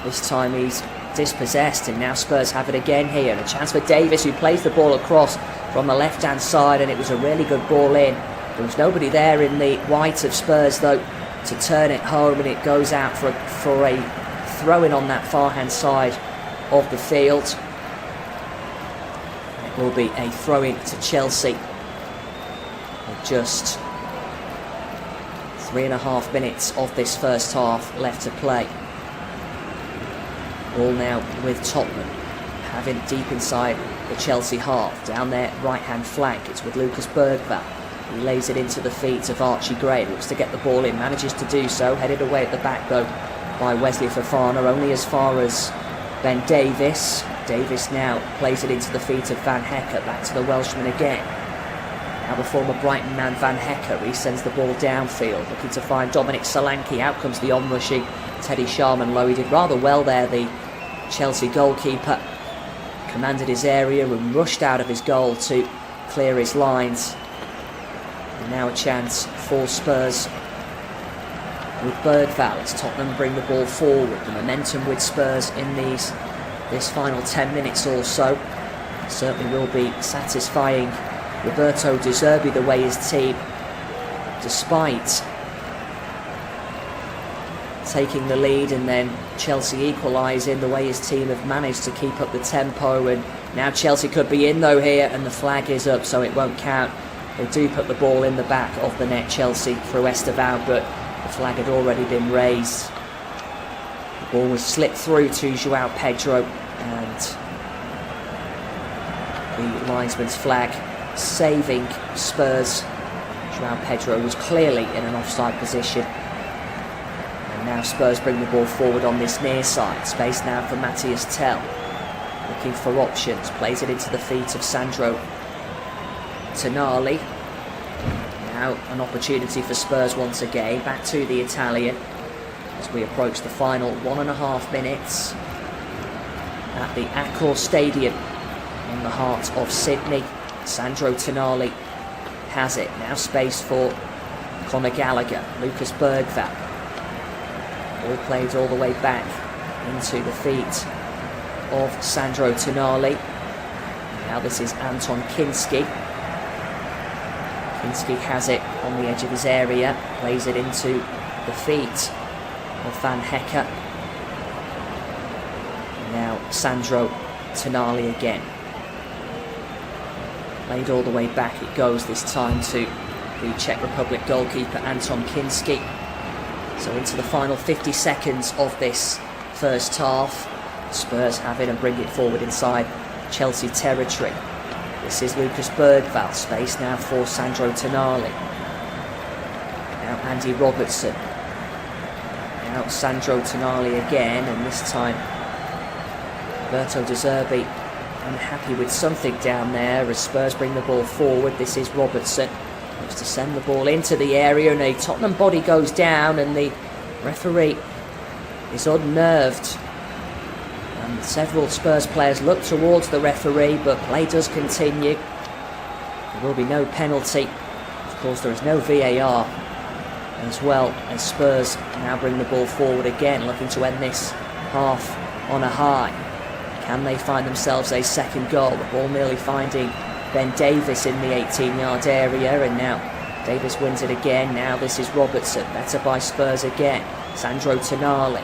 Speaker 1: this time he's dispossessed, and now Spurs have it again here. And a chance for Davis, who plays the ball across from the left hand side, and it was a really good ball in. There was nobody there in the white of Spurs though to turn it home, and it goes out for a throw-in on that far hand side of the field. It will be a throw-in to Chelsea with just 3.5 minutes of this first half left to play. Ball now with Tottenham, having deep inside the Chelsea half. Down their right-hand flank, it's with Lucas Bergvall. He lays it into the feet of Archie Gray. Looks to get the ball in, manages to do so. Headed away at the back though by Wesley Fofana, only as far as Ben Davis. Davis now plays it into the feet of Van Hecke. Back to the Welshman again. Now the former Brighton man Van Hecke resends the ball downfield, looking to find Dominic Solanke. Out comes the onrushing Teddy Sharman low. He did rather well there, the Chelsea goalkeeper. Commanded his area and rushed out of his goal to clear his lines. And now a chance for Spurs with Bergvall as Tottenham bring the ball forward. The momentum with Spurs in this final 10 minutes or so certainly will be satisfying Roberto De Zerbi the way his team, despite taking the lead and then Chelsea equalising, the way his team have managed to keep up the tempo. And now Chelsea could be in though here, and the flag is up, so it won't count. They do put the ball in the back of the net, Chelsea, through Esteban, but the flag had already been raised. The ball was slipped through to João Pedro, and the linesman's flag saving Spurs. João Pedro was clearly in an offside position. And now Spurs bring the ball forward on this near side. Space now for Matthias Tell. Looking for options. Plays it into the feet of Sandro Tonali. Now an opportunity for Spurs once again. Back to the Italian as we approach the final 1.5 minutes at the Accor Stadium in the heart of Sydney. Sandro Tonali has it. Now space for Conor Gallagher. Lucas Bergvall. Ball played all the way back into the feet of Sandro Tonali. Now this is Anton Kinski. Kinski has it on the edge of his area. Plays it into the feet of Van Hecke. Now Sandro Tonali again. Played all the way back it goes, this time to the Czech Republic goalkeeper Anton Kinski. So into the final 50 seconds of this first half. Spurs have it and bring it forward inside Chelsea territory. This is Lucas Bergvall. Space now for Sandro Tonali. Now Andy Robertson. Now Sandro Tonali again, and this time Roberto De Zerbi unhappy with something down there as Spurs bring the ball forward. This is Robertson. Looks to send the ball into the area, and a Tottenham body goes down, and the referee is unnerved. And several Spurs players look towards the referee, but play does continue. There will be no penalty. Of course, there is no VAR, as well as Spurs now bring the ball forward again, looking to end this half on a high. Can they find themselves a second goal? The ball nearly finding Ben Davis in the 18-yard area, and now Davis wins it again. Now this is Robertson. Better by Spurs again. Sandro Tonali.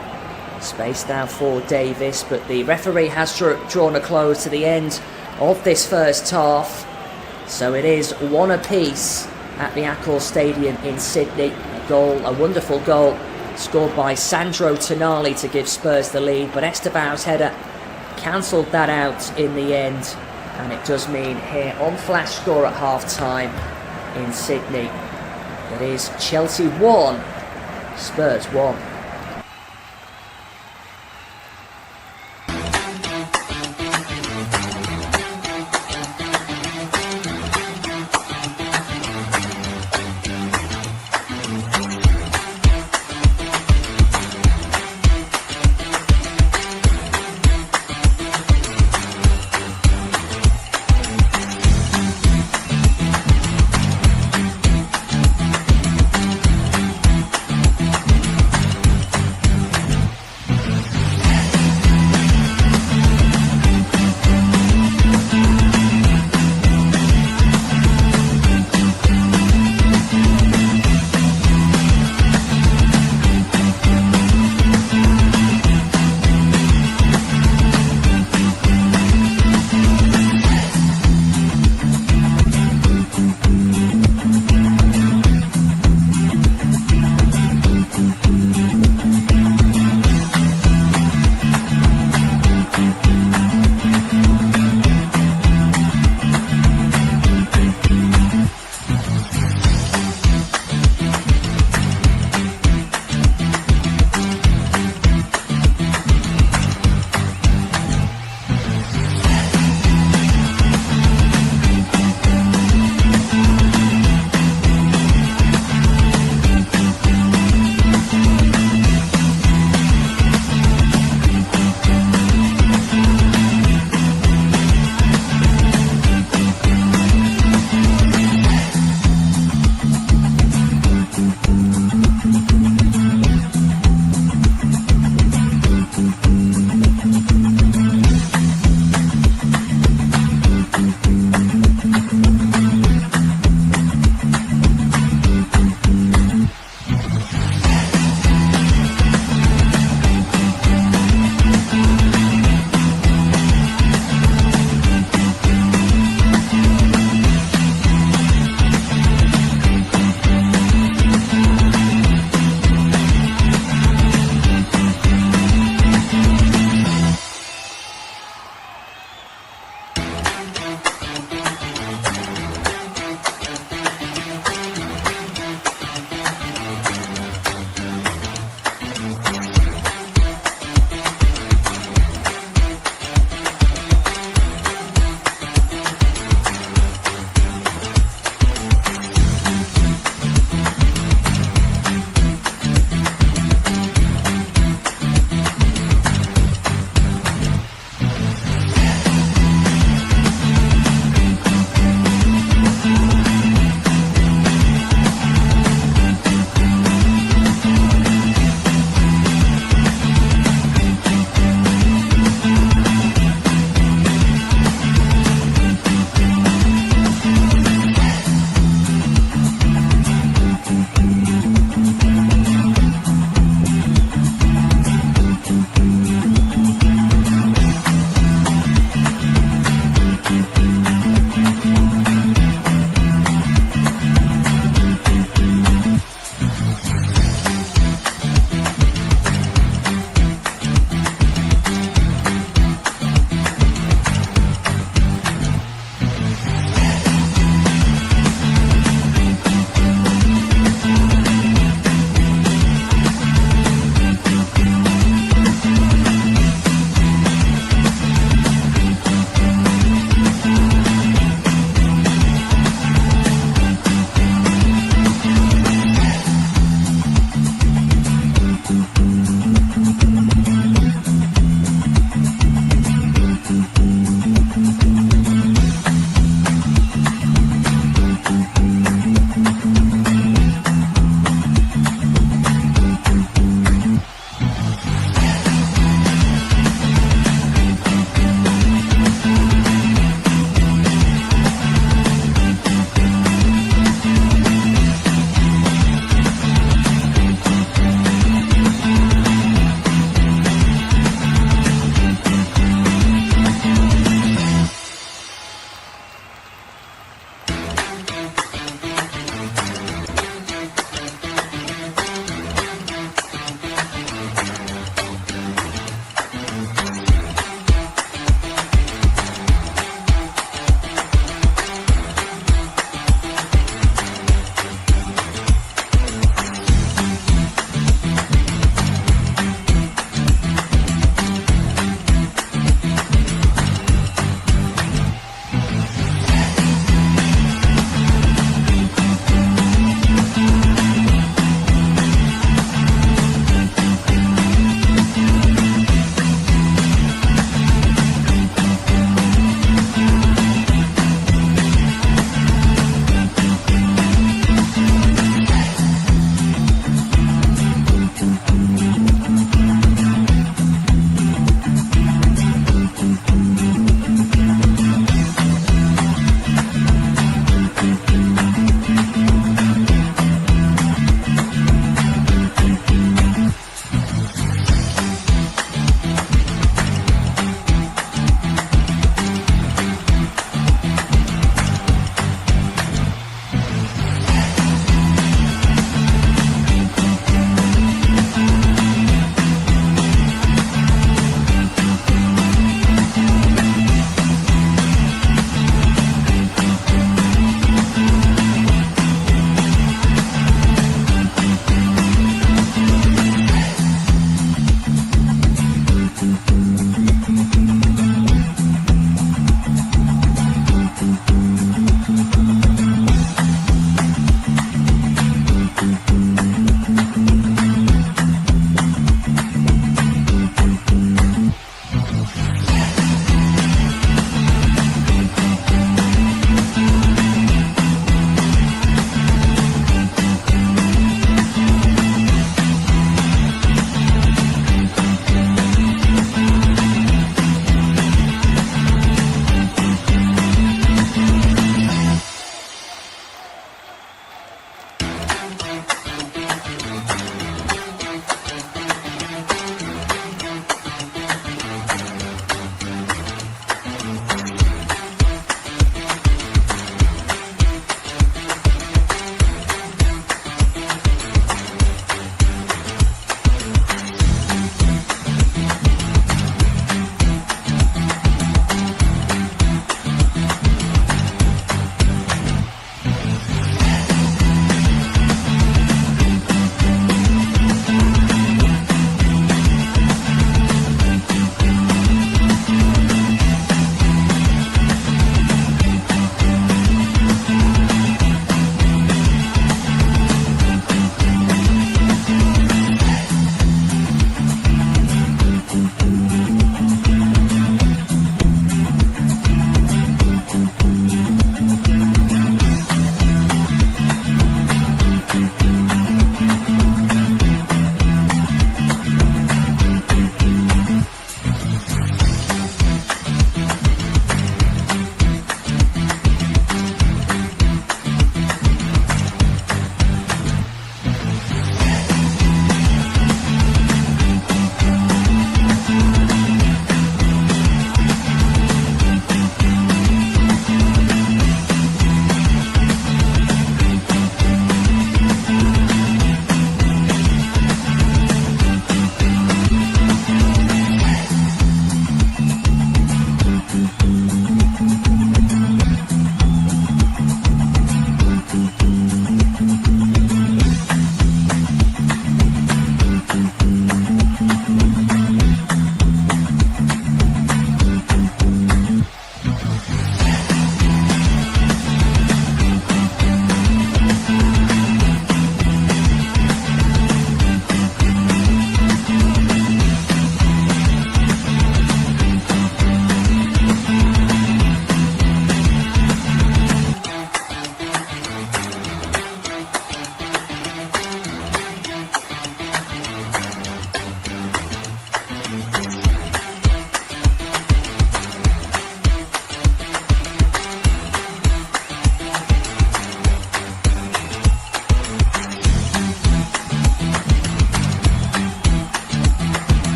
Speaker 1: Space now for Davis, but the referee has drawn a close to the end of this first half. So it is one apiece at the Accor Stadium in Sydney. A wonderful goal scored by Sandro Tonali to give Spurs the lead, but Esteban's header cancelled that out in the end. And it does mean here on Flash Score at half-time in Sydney, it is Chelsea 1, Spurs 1.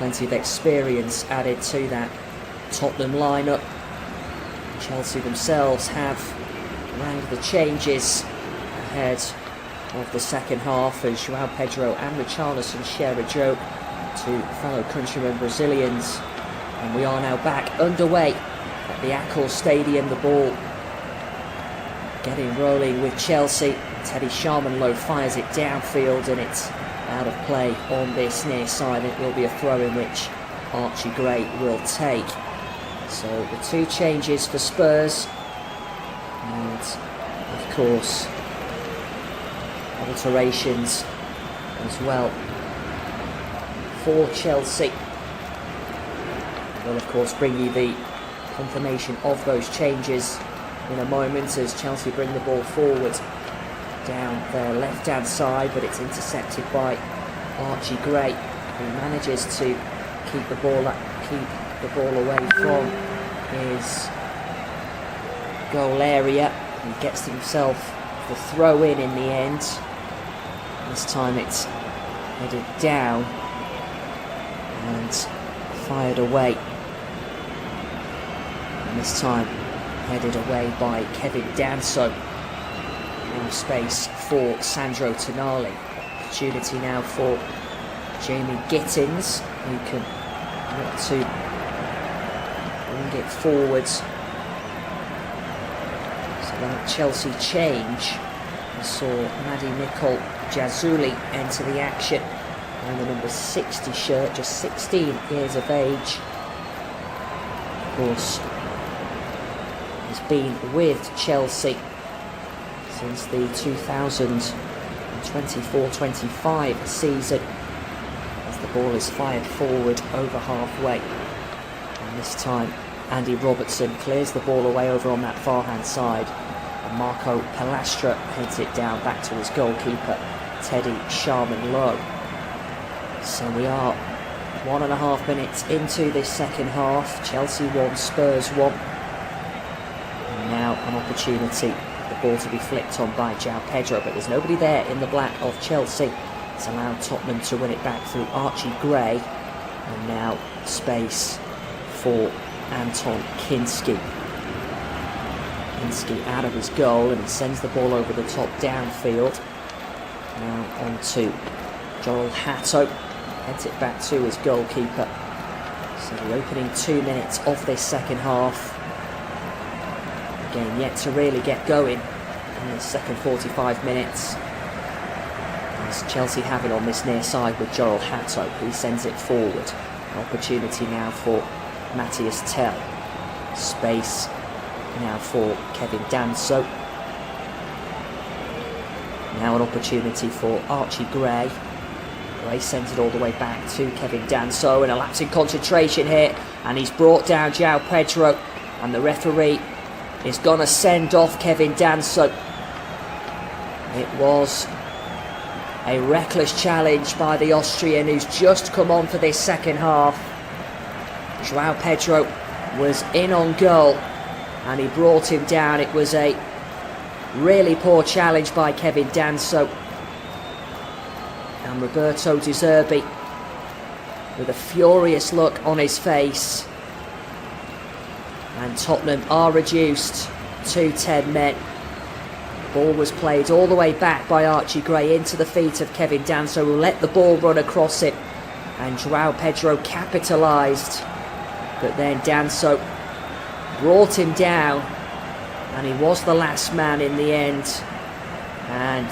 Speaker 1: Plenty of experience added to that Tottenham lineup. Chelsea themselves have made the changes ahead of the second half as João Pedro and Richarlison share a joke to fellow countrymen Brazilians. And we are now back underway at the Accor Stadium. The ball getting rolling with Chelsea. Teddy Sharmanlow fires it downfield and it's out of play on this near side. It will be a throw in which Archie Gray will take. So the two changes for Spurs, and of course alterations as well for Chelsea. We'll of course bring you the confirmation of those changes in a moment as Chelsea bring the ball forward down their left hand side, but it's intercepted by Archie Gray, who manages to keep the ball away from his goal area. He gets himself the throw in the end. This time it's headed down and fired away. And this time headed away by Kevin Danso. Now space for Sandro Tonali. Opportunity now for Jamie Gittins, who can look to bring it forwards. So that Chelsea change, we saw Madi Nicol Jazuli enter the action wearing the number 60 shirt, just 16 years of age. Of course, he's been with Chelsea since the 2024-25 season, as the ball is fired forward over halfway. And this time Andy Robertson clears the ball away over on that far hand side, and Marco Palastra heads it down back to his goalkeeper Teddy Sharmanlow. So we are 1.5 minutes into this second half. Chelsea 1, Spurs 1. And now an opportunity, the ball to be flicked on by João Pedro, but there's nobody there in the black of Chelsea. It's allowed Tottenham to win it back through Archie Gray, and now space for Anton Kinski. Kinski out of his goal, and he sends the ball over the top downfield. Now on to Joel Hatto, heads it back to his goalkeeper. So the opening 2 minutes of this second half, game yet to really get going in the second 45 minutes, as Chelsea have it on this near side with Joel Hatto, who sends it forward. An opportunity now for Matthias Tell. Space now for Kevin Danso. Now an opportunity for Archie Gray. Gray sends it all the way back to Kevin Danso, and a lapse in concentration here, and he's brought down João Pedro, and the referee is going to send off Kevin Danso. It was a reckless challenge by the Austrian, who's just come on for this second half. João Pedro was in on goal and he brought him down. It was a really poor challenge by Kevin Danso. And Roberto De Zerbi with a furious look on his face. And Tottenham are reduced to 10 men. The ball was played all the way back by Archie Gray into the feet of Kevin Danso, who let the ball run across it. And João Pedro capitalised. But then Danso brought him down, and he was the last man in the end. And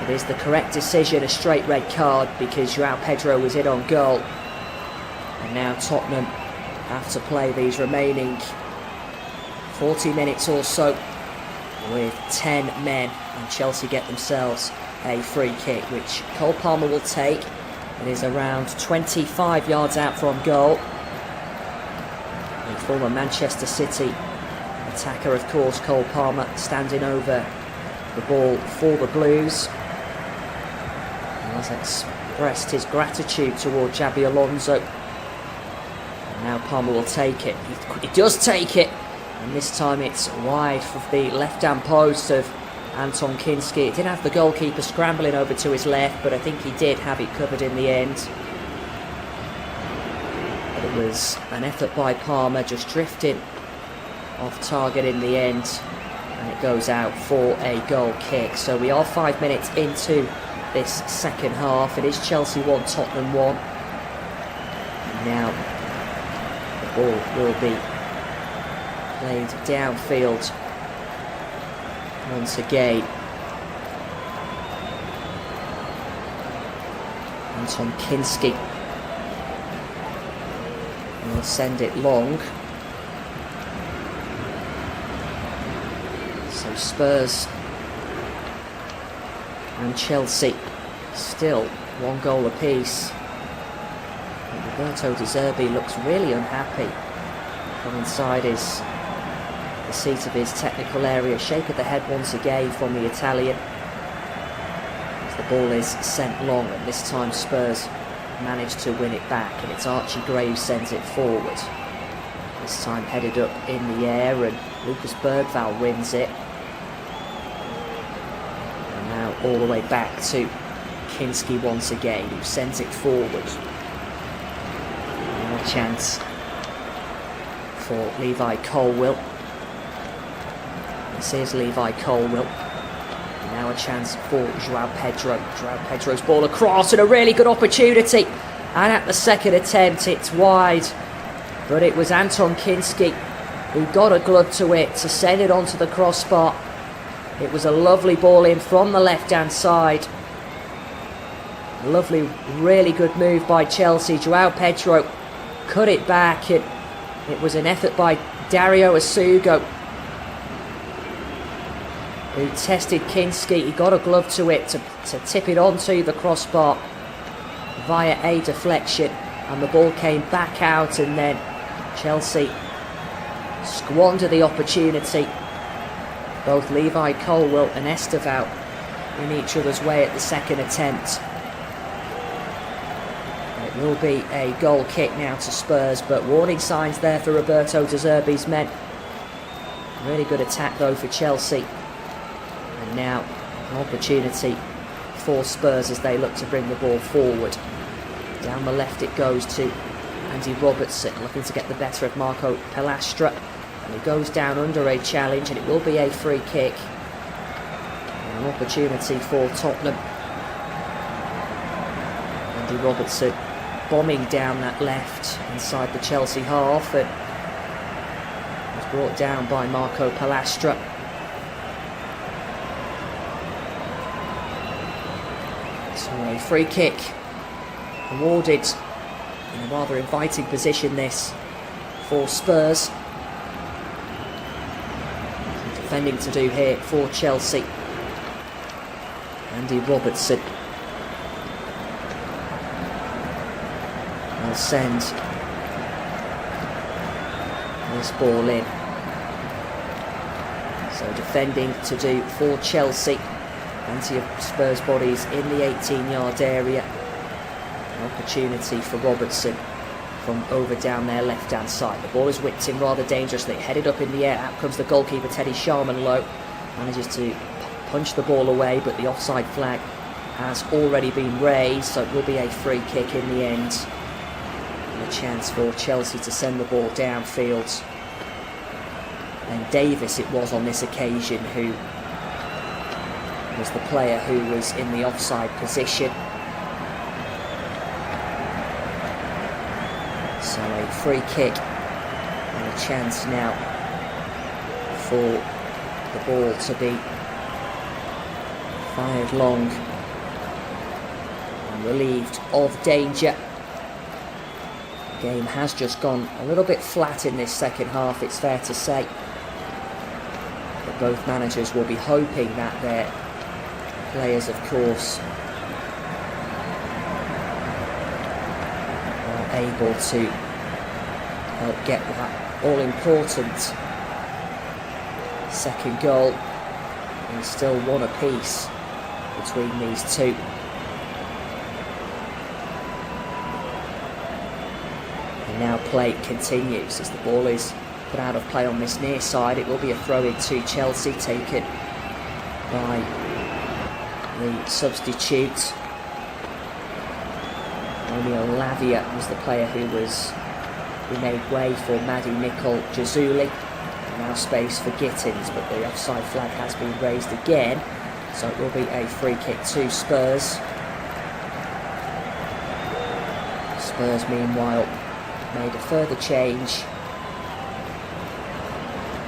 Speaker 1: it is the correct decision, a straight red card, because João Pedro was in on goal. And now Tottenham have to play these remaining 40 minutes or so with 10 men, and Chelsea get themselves a free kick, which Cole Palmer will take. It is around 25 yards out from goal. The former Manchester City attacker, of course, Cole Palmer, standing over the ball for the Blues. He has expressed his gratitude toward Xabi Alonso. And now Palmer will take it. He does take it, and this time it's wide of the left-hand post of Anton Kinski. It did have the goalkeeper scrambling over to his left, but I think he did have it covered in the end. was an effort by Palmer, just drifting off target in the end, and it goes out for a goal kick. So we are 5 minutes into this second half. It is Chelsea 1, Tottenham 1. And now the ball will be played downfield once again. Anton Kinski will send it long. So Spurs and Chelsea still 1 goal apiece. And Roberto De Zerbi looks really unhappy from inside the seat of his technical area. Shake of the head once again from the Italian. As the ball is sent long, and this time Spurs managed to win it back, and it's Archie Gray who sends it forward. This time headed up in the air, and Lucas Bergvall wins it. And now all the way back to Kinski once again, who sends it forward. Now a chance for Levi Colwill. This is Levi Colwill. Now a chance for João Pedro. João Pedro's ball across, and a really good opportunity. And at the second attempt, it's wide. But it was Anton Kinski who got a glove to it to send it onto the crossbar. It was a lovely ball in from the left-hand side. A lovely, really good move by Chelsea. João Pedro cut it back. It was an effort by Dario Asugo, who tested Kinski. He got a glove to it to tip it onto the crossbar via a deflection, and the ball came back out, and then Chelsea squandered the opportunity. Both Levi Colwill and Estevao in each other's way at the second attempt. It will be a goal kick now to Spurs, but warning signs there for Roberto De Zerbi's men. Really good attack though for Chelsea. And now an opportunity for Spurs as they look to bring the ball forward. Down the left it goes to Andy Robertson, looking to get the better of Marco Pelastra. And he goes down under a challenge, and it will be a free kick. And an opportunity for Tottenham. Andy Robertson bombing down that left inside the Chelsea half, and was brought down by Marco Pelastra. So a free kick awarded in a rather inviting position this for Spurs. Some defending to do here for Chelsea. Andy Robertson will send this ball in. So defending to do for Chelsea. Plenty of Spurs bodies in the 18-yard area. An opportunity for Robertson from over down their left-hand side. The ball is whipped in rather dangerously, headed up in the air. Out comes the goalkeeper, Teddy Sharman-Lowe. Manages to punch the ball away, but the offside flag has already been raised, so it will be a free kick in the end. And a chance for Chelsea to send the ball downfield. And Davis it was on this occasion who was the player who was in the offside position. So a free kick and a chance now for the ball to be fired long and relieved of danger. The game has just gone a little bit flat in this second half, it's fair to say. But both managers will be hoping that their players, of course, are able to help get that all-important second goal. And still one apiece between these two. And now play continues as the ball is put out of play on this near side. It will be a throw-in to Chelsea, taken by the substitute. Romeo Lavia was the player who was We made way for Maddie Nicol Jazuli. Now space for Gittins, but the offside flag has been raised again, so it will be a free kick to Spurs. Spurs, meanwhile, made a further change.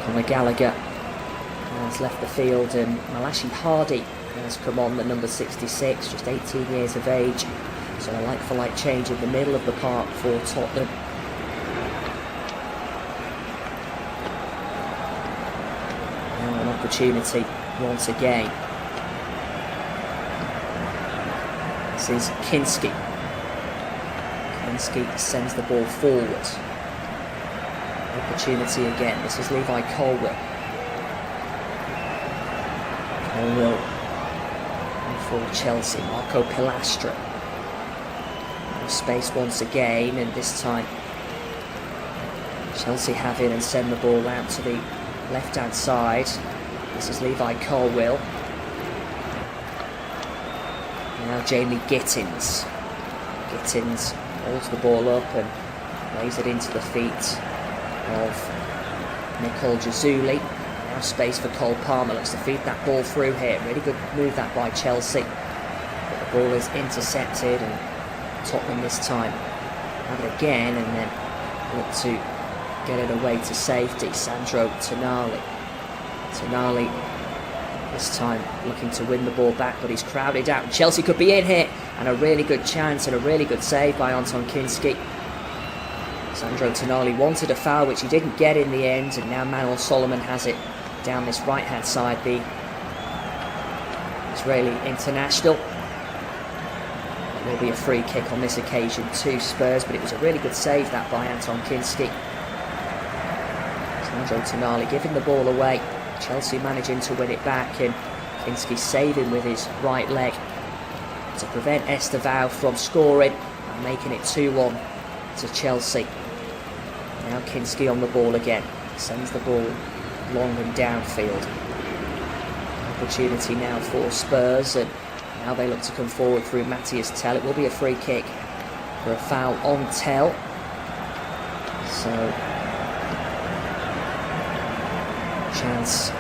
Speaker 1: Conor Gallagher has left the field, and Malachi Hardy has come on, the number 66, just 18 years of age. So a like-for-like change in the middle of the park for Tottenham. Now an opportunity once again. This is Kinski. Kinski sends the ball forward. Opportunity again. This is Levi Colwill. Colwill for Chelsea. Marco Pilastra. Space once again, and this time Chelsea have it and send the ball out to the left-hand side. This is Levi Colwill. Now Jamie Gittins. Gittins holds the ball up and lays it into the feet of Nicol Jazuli. Now space for Cole Palmer. Looks to feed that ball through here. Really good move that by Chelsea. But the ball is intercepted, and Tottenham this time have it again, and then look to get it away to safety. Sandro Tonali. Tonali this time looking to win the ball back, but he's crowded out. Chelsea could be in here, and a really good chance and a really good save by Anton Kinski. Sandro Tonali wanted a foul, which he didn't get in the end, and now Manuel Solomon has it down this right-hand side, the Israeli international. It will be a free kick on this occasion to Spurs, but it was a really good save that by Anton Kinski. Sandro Tonali giving the ball away. Chelsea managing to win it back, and Kinski saving with his right leg to prevent Estevao from scoring and making it 2-1 to Chelsea. Now Kinski on the ball again. Sends the ball long and downfield. Opportunity now for Spurs, and now they look to come forward through Matthias Tell. It will be a free kick for a foul on Tell. So, chance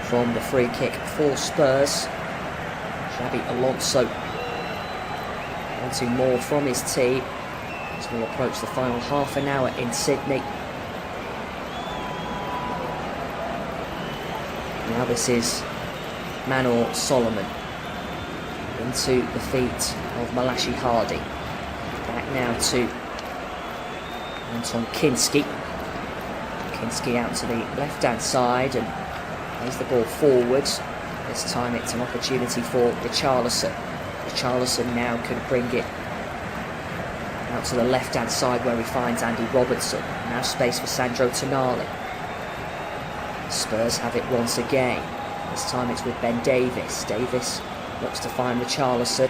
Speaker 1: from the free kick for Spurs. Xabi Alonso wanting more from his team as we approach the final half an hour in Sydney. Now this is Manuel Solomon into the feet of Malachi Hardy. Back now to Anton Kinski. Kinski out to the left-hand side and plays the ball forward. This time it's an opportunity for Richarlison. Richarlison now can bring it out to the left-hand side where he finds Andy Robertson. Now space for Sandro Tonali. Spurs have it once again. This time it's with Ben Davis. Davis looks to find Richarlison.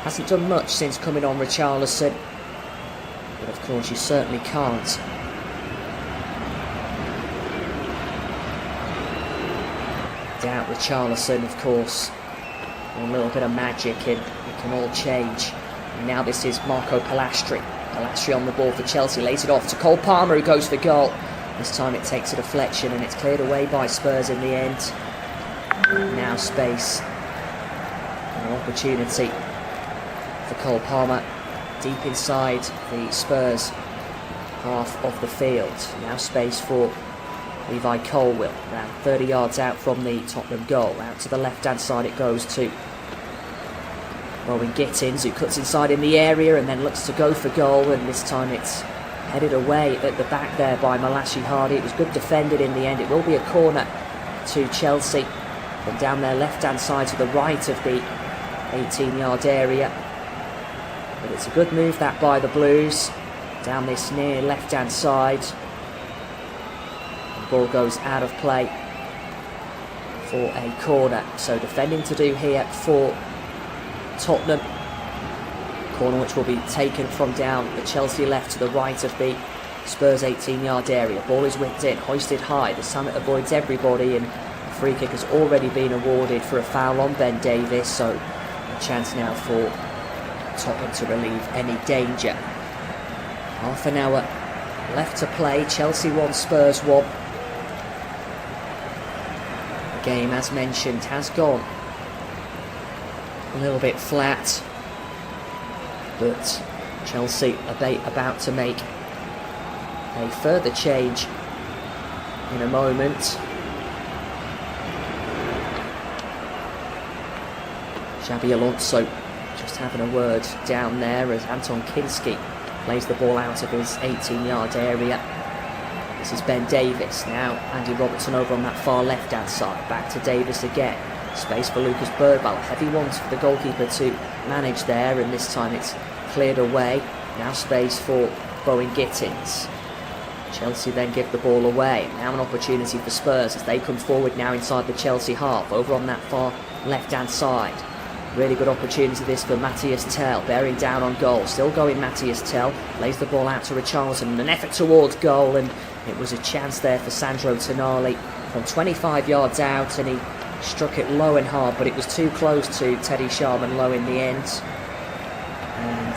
Speaker 1: Hasn't done much since coming on, Richarlison. But of course you certainly can't doubt Richarlison, of course. A little bit of magic and it can all change. And now this is Marco Pilastri. Pilastri on the ball for Chelsea. Lays it off to Cole Palmer, who goes for goal. This time it takes a deflection and it's cleared away by Spurs in the end. Now space. An opportunity for Cole Palmer deep inside the Spurs half of the field. Now space for Levi Colwill, around 30 yards out from the Tottenham goal. Out to the left-hand side it goes to Rowan Gittins, who cuts inside in the area and then looks to go for goal, and this time it's headed away at the back there by Malachi Hardy. It was good defended in the end. It will be a corner to Chelsea from down their left-hand side to the right of the 18-yard area. But it's a good move that by the Blues down this near left-hand side. Ball goes out of play for a corner. So defending to do here for Tottenham. Corner which will be taken from down the Chelsea left to the right of the Spurs 18-yard area. Ball is whipped in, hoisted high. This time it avoids everybody, and a free kick has already been awarded for a foul on Ben Davis. So a chance now for Tottenham to relieve any danger. Half an hour left to play. Chelsea 1, Spurs 1. The game, as mentioned, has gone a little bit flat, but Chelsea about to make a further change in a moment. Xabi Alonso just having a word down there as Anton Kinski plays the ball out of his 18-yard area. This is Ben Davis now. Andy Robertson over on that far left-hand side. Back to Davis again. Space for Lucas Birdwell. A heavy one for the goalkeeper to manage there, and this time it's cleared away. Now space for Bowen Gittins. Chelsea then give the ball away. Now an opportunity for Spurs as they come forward now inside the Chelsea half. Over on that far left-hand side. Really good opportunity this for Matthias Tell, bearing down on goal. Still going Matthias Tell, lays the ball out to Richarlison, an effort towards goal, and it was a chance there for Sandro Tonali from 25 yards out, and he struck it low and hard, but it was too close to Teddy Sharman Low in the end. And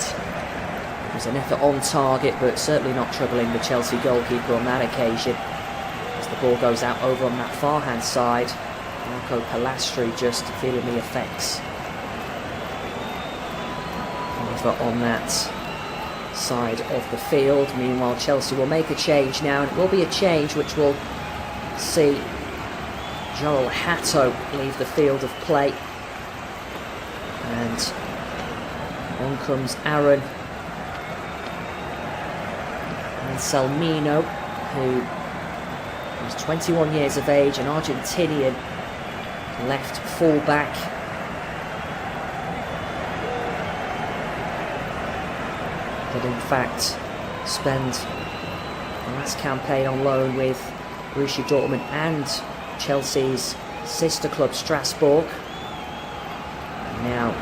Speaker 1: it was an effort on target, but certainly not troubling the Chelsea goalkeeper on that occasion. As the ball goes out over on that far hand side, Marco Palastri just feeling the effects on that side of the field. Meanwhile, Chelsea will make a change now, and it will be a change which will see Joel Hatto leave the field of play, and on comes Aaron Anselmino, who is 21 years of age, an Argentinian left full-back. That in fact spent the last campaign on loan with Borussia Dortmund and Chelsea's sister club Strasbourg. Now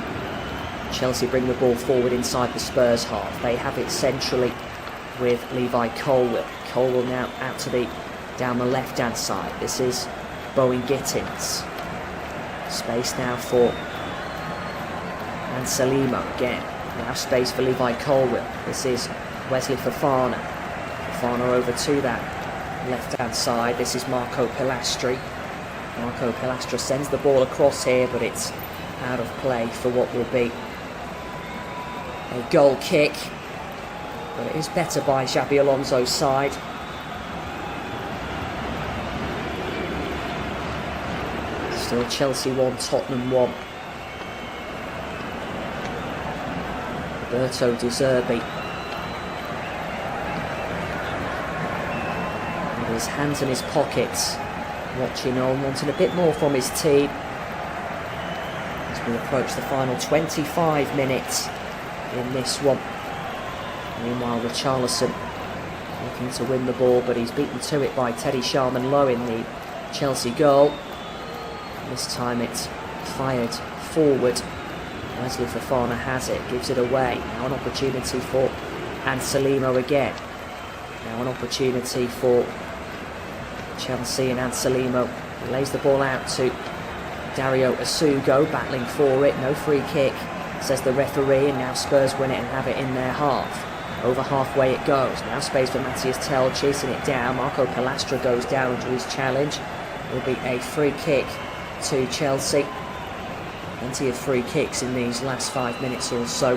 Speaker 1: Chelsea bring the ball forward inside the Spurs half. They have it centrally with Levi Colwill. Colwill now out to down the left hand side. This is Bowen Gittins. Space now for Anselmo again. Now space for Levi Colwill. This is Wesley Fofana. Fofana over to that left-hand side. This is Marco Pilastri. Marco Pilastri sends the ball across here, but it's out of play for what will be a goal kick. But it is better by Xabi Alonso's side. Still Chelsea 1, Tottenham 1. Roberto De Zerbi with his hands in his pockets, watching on, wanting a bit more from his team as we approach the final 25 minutes in this one. Meanwhile, Richarlison looking to win the ball, but he's beaten to it by Teddy Sharman Low in the Chelsea goal. This time it's fired forward. Wesley Fofana has it, gives it away. Now an opportunity for Anselmo again. Now an opportunity for Chelsea, and Anselmo lays the ball out to Dario Asugo, battling for it. No free kick, says the referee, and now Spurs win it and have it in their half. Over halfway it goes. Now space for Matthias Tell, chasing it down. Marco Palastra goes down under his challenge. It will be a free kick to Chelsea. Plenty of free kicks in these last 5 minutes or so.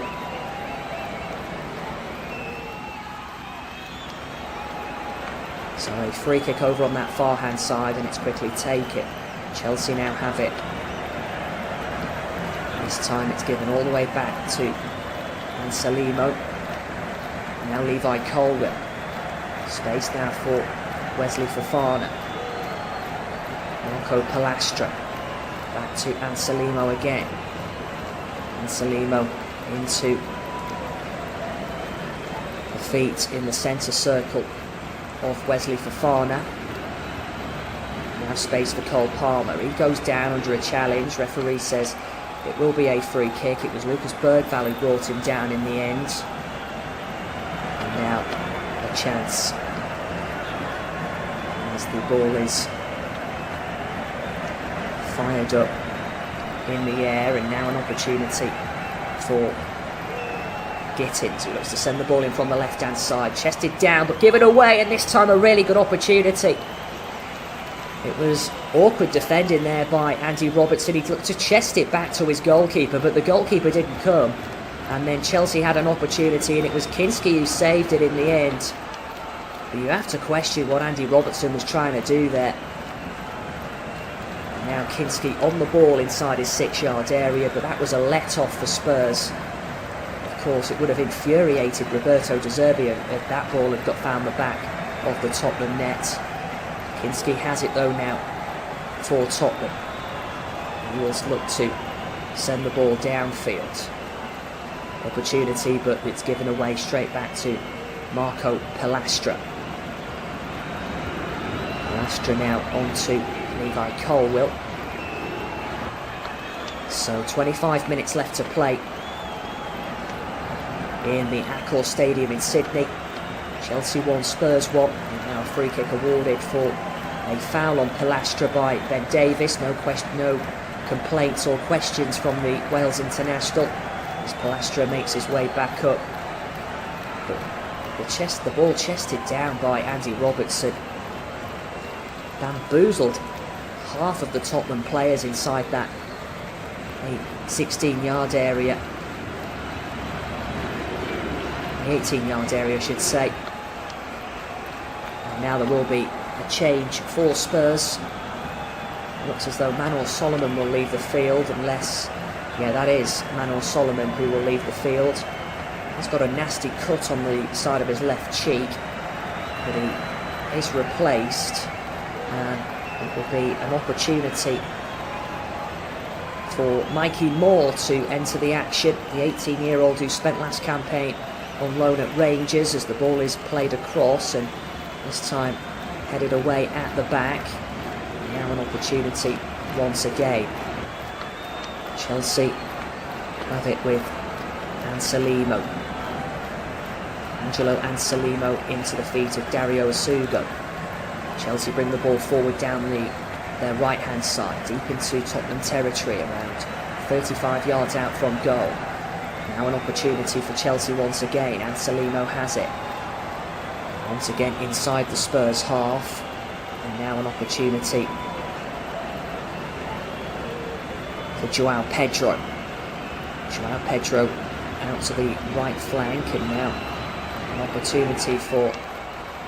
Speaker 1: So a free kick over on that far hand side, and it's quickly taken. Chelsea now have it. This time it's given all the way back to Anselmo. Now Levi Colwill. Space now for Wesley Fofana. Marco Palastra. Back to Anselmo again. Anselmo into the feet in the centre circle of Wesley Fofana. Now space for Cole Palmer. He goes down under a challenge. Referee says it will be a free kick. It was Lucas Birdwell who brought him down in the end. And now a chance as the ball is fired up in the air, and now an opportunity for Gittins, who looks to send the ball in from the left-hand side. Chested down, but given away, and this time a really good opportunity. It was awkward defending there by Andy Robertson. He looked to chest it back to his goalkeeper, but the goalkeeper didn't come. And then Chelsea had an opportunity, and it was Kinski who saved it in the end. But you have to question what Andy Robertson was trying to do there. And now Kinski on the ball inside his 6-yard area, but that was a let-off for Spurs. Of course, it would have infuriated Roberto De Zerbi if that ball had got found the back of the Tottenham net. Kinski has it though now for Tottenham. He will look to send the ball downfield. Opportunity, but it's given away straight back to Marco Pilastra. Pilastra now onto Levi Colwill. So 25 minutes left to play in the Accor Stadium in Sydney. Chelsea 1, Spurs 1, and now a free kick awarded for a foul on Pilastra by Ben Davies. No complaints or questions from the Wales international as Pilastra makes his way back up. But the ball chested down by Andy Robertson. Bamboozled half of the Tottenham players inside that 16-yard area. The 18-yard area, I should say. And now there will be a change for Spurs. It looks as though Manor Solomon will leave the field unless... Yeah, that is Manor Solomon who will leave the field. He's got a nasty cut on the side of his left cheek, but he is replaced, and it will be an opportunity for Mikey Moore to enter the action, the 18-year-old who spent last campaign on loan at Rangers, as the ball is played across and this time headed away at the back. Now an opportunity once again. Chelsea have it with Anselimo. Angelo Anselimo into the feet of Dario Asugo. Chelsea bring the ball forward down their right-hand side, deep into Tottenham territory, around 35 yards out from goal. Now an opportunity for Chelsea once again. Anselimo has it. Once again inside the Spurs half. And now an opportunity for Joao Pedro. Joao Pedro out to the right flank, and now an opportunity for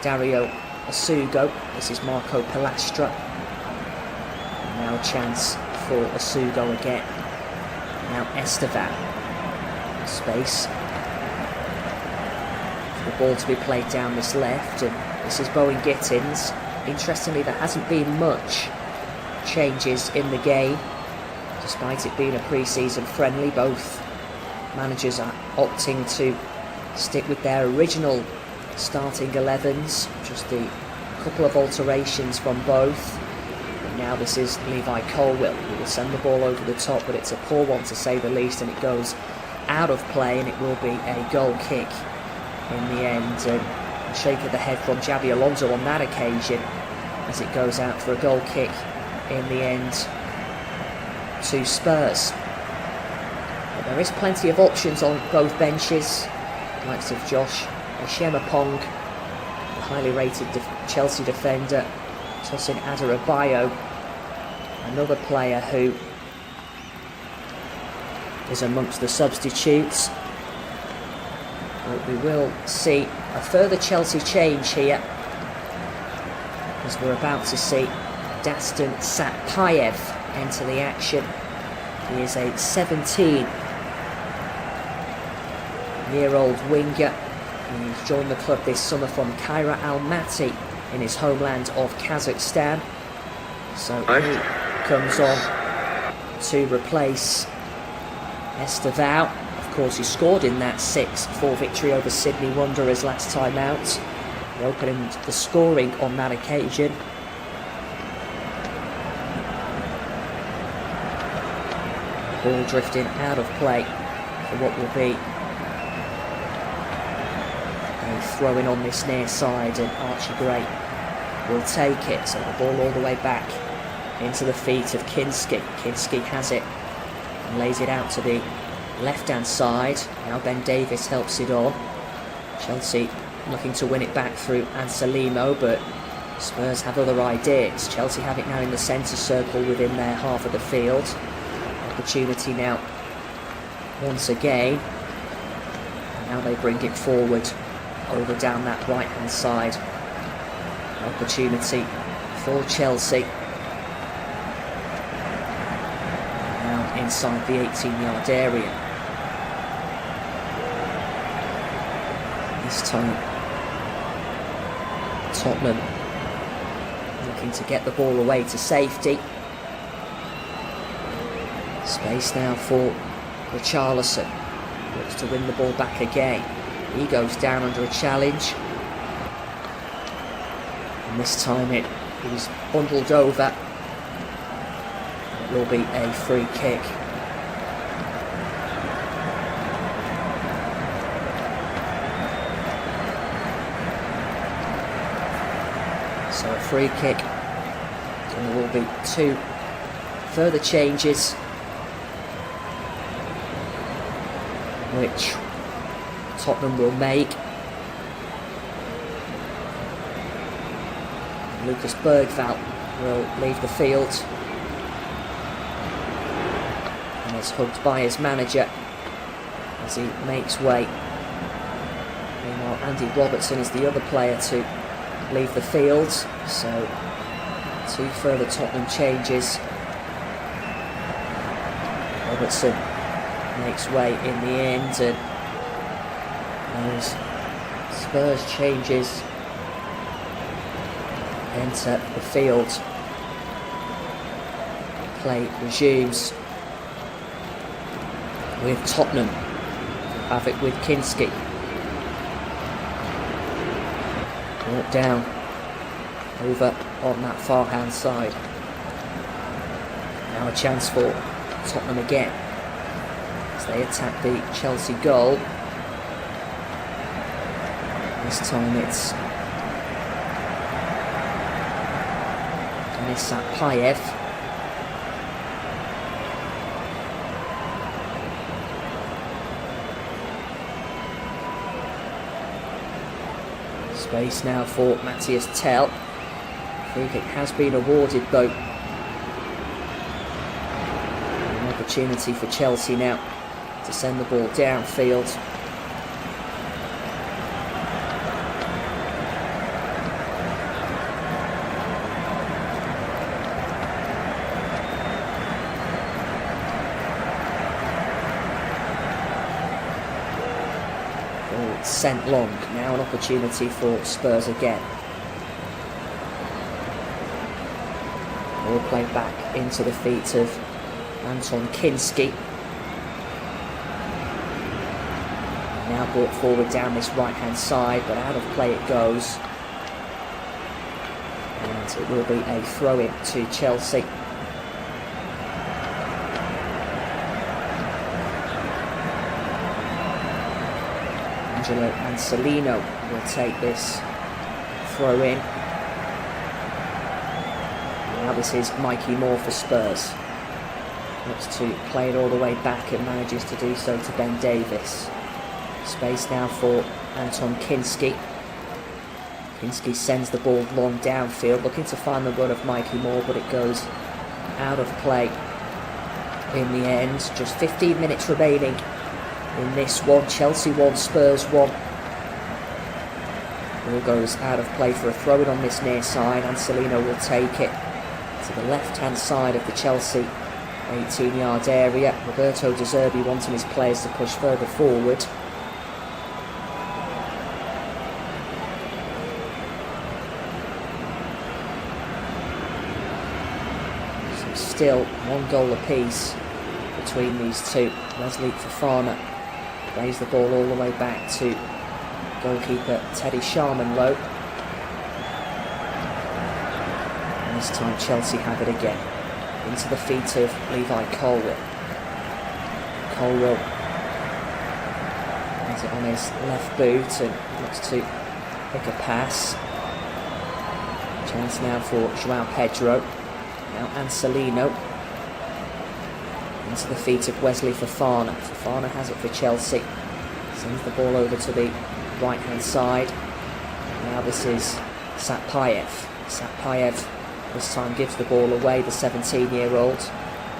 Speaker 1: Dario Asugo. This is Marco Pilastra. And now a chance for Asugo again. Now Estevan. Space. The ball to be played down this left, and this is Bowen Gittins. Interestingly, there hasn't been much changes in the game, despite it being a pre-season friendly. Both managers are opting to stick with their original starting 11s, just a couple of alterations from both. And now this is Levi Colwill, who will send the ball over the top, but it's a poor one to say the least, and it goes out of play, and it will be a goal kick in the end. A shake of the head from Javi Alonso on that occasion, as it goes out for a goal kick in the end to Spurs. But there is plenty of options on both benches. The likes of Josh Ishemapong, the highly rated Chelsea defender, Tosin Adarabioyo, another player who is amongst the substitutes. But we will see a further Chelsea change here, as we're about to see Dastan Satpayev enter the action. He is a 17-year-old winger. He's joined the club this summer from Kaira Almaty in his homeland of Kazakhstan. So he comes on to replace Estevao. Of course, he scored in that 6-4 victory over Sydney Wanderers last time out. He opened the scoring on that occasion. Ball drifting out of play for what will be a throw-in on this near side, and Archie Gray will take it. So the ball all the way back into the feet of Kinski. Kinski has it and lays it out to the left-hand side. Now Ben Davies helps it on. Chelsea looking to win it back through Anselmo, but Spurs have other ideas. Chelsea have it now in the centre circle within their half of the field. Opportunity now once again. Now they bring it forward over down that right-hand side. Opportunity for Chelsea. Now inside the 18-yard area. This time, Tottenham looking to get the ball away to safety. Space now for Richarlison. Looks to win the ball back again. He goes down under a challenge. And this time it is bundled over. It will be a free kick. So a free kick. And there will be 2 further changes, which Tottenham will make. Lucas Bergvall will leave the field and is hugged by his manager as he makes way. Meanwhile, Andy Robertson is the other player to leave the field, so 2 further Tottenham changes. Robertson makes way in the end, and those Spurs changes enter the field. Play resumes with Tottenham. Have it with Kinski. Brought down over on that far hand side. Now a chance for Tottenham again as they attack the Chelsea goal. This time it's Denis Satpayev. Space now for Matthias Tell. Free kick has been awarded though. An opportunity for Chelsea now to send the ball downfield. Sent long. Now an opportunity for Spurs again. Ball played back into the feet of Anton Kinski. Now brought forward down this right hand side, but out of play it goes. And it will be a throw in to Chelsea. Angelo Anselino will take this throw in. Now this is Mikey Moore for Spurs. Looks to play it all the way back and manages to do so to Ben Davies. Space now for Anton Kinski. Kinski sends the ball long downfield, looking to find the run of Mikey Moore, but it goes out of play in the end. Just 15 minutes remaining in this one. Chelsea 1, Spurs 1. Ball goes out of play for a throw-in on this near side. Anselino will take it to the left-hand side of the Chelsea 18-yard area. Roberto De Zerbi wanting his players to push further forward. So still 1 goal apiece between these two. Wesley Fofana plays the ball all the way back to goalkeeper Teddy Sharmanlow. And this time Chelsea have it again. Into the feet of Levi Colwill. Colwill has it on his left boot and looks to pick a pass. Chance now for João Pedro. Now Anselino. Into the feet of Wesley Fofana. Fofana has it for Chelsea. Sends the ball over to the right-hand side. Now this is Satpayev. Satpayev this time gives the ball away, the 17-year-old.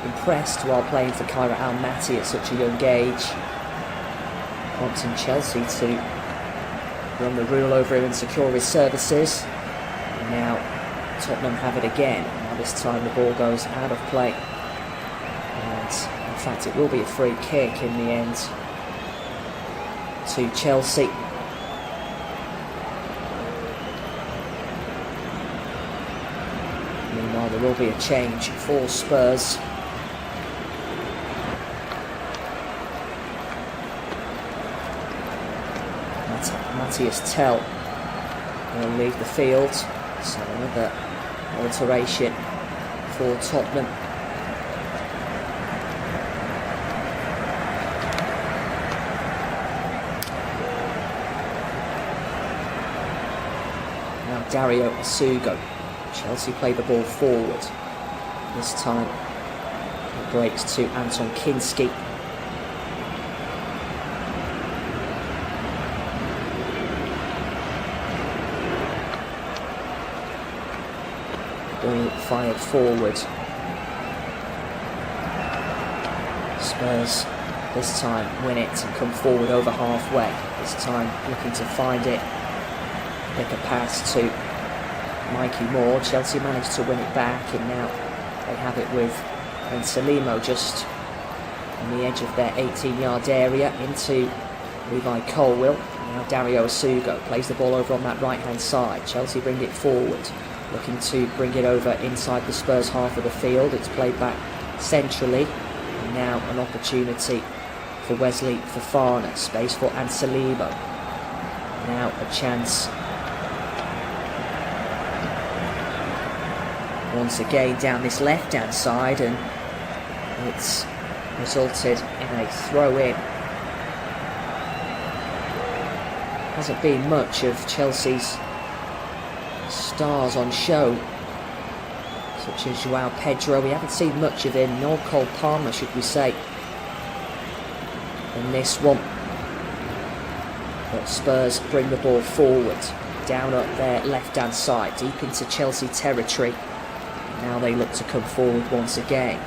Speaker 1: Impressed while playing for Kyra Almaty at such a young age. Prompting Chelsea to run the rule over him and secure his services. And now Tottenham have it again. Now this time the ball goes out of play. And in fact it will be a free kick in the end to Chelsea. Meanwhile there will be a change for Spurs. Matthias Tell will leave the field, so another alteration for Tottenham. Now Dario Asugo. Chelsea play the ball forward. This time it breaks to Anton Kinski. Ball fired forward. Spurs this time win it and come forward over halfway. This time looking to find it. Pick a pass to Mikey Moore. Chelsea managed to win it back, and now they have it with Salimo just on the edge of their 18-yard area into Levi Colwill. Now Dario Asugo plays the ball over on that right-hand side. Chelsea bring it forward, looking to bring it over inside the Spurs half of the field. It's played back centrally. And now an opportunity for Wesley Fofana. Space for Anselmo. Now a chance once again down this left-hand side, and it's resulted in a throw-in. Hasn't been much of Chelsea's stars on show, such as Joao Pedro. We haven't seen much of him, nor Cole Palmer, should we say, in this one. But Spurs bring the ball forward, down up their left-hand side, deep into Chelsea territory. Now they look to come forward once again.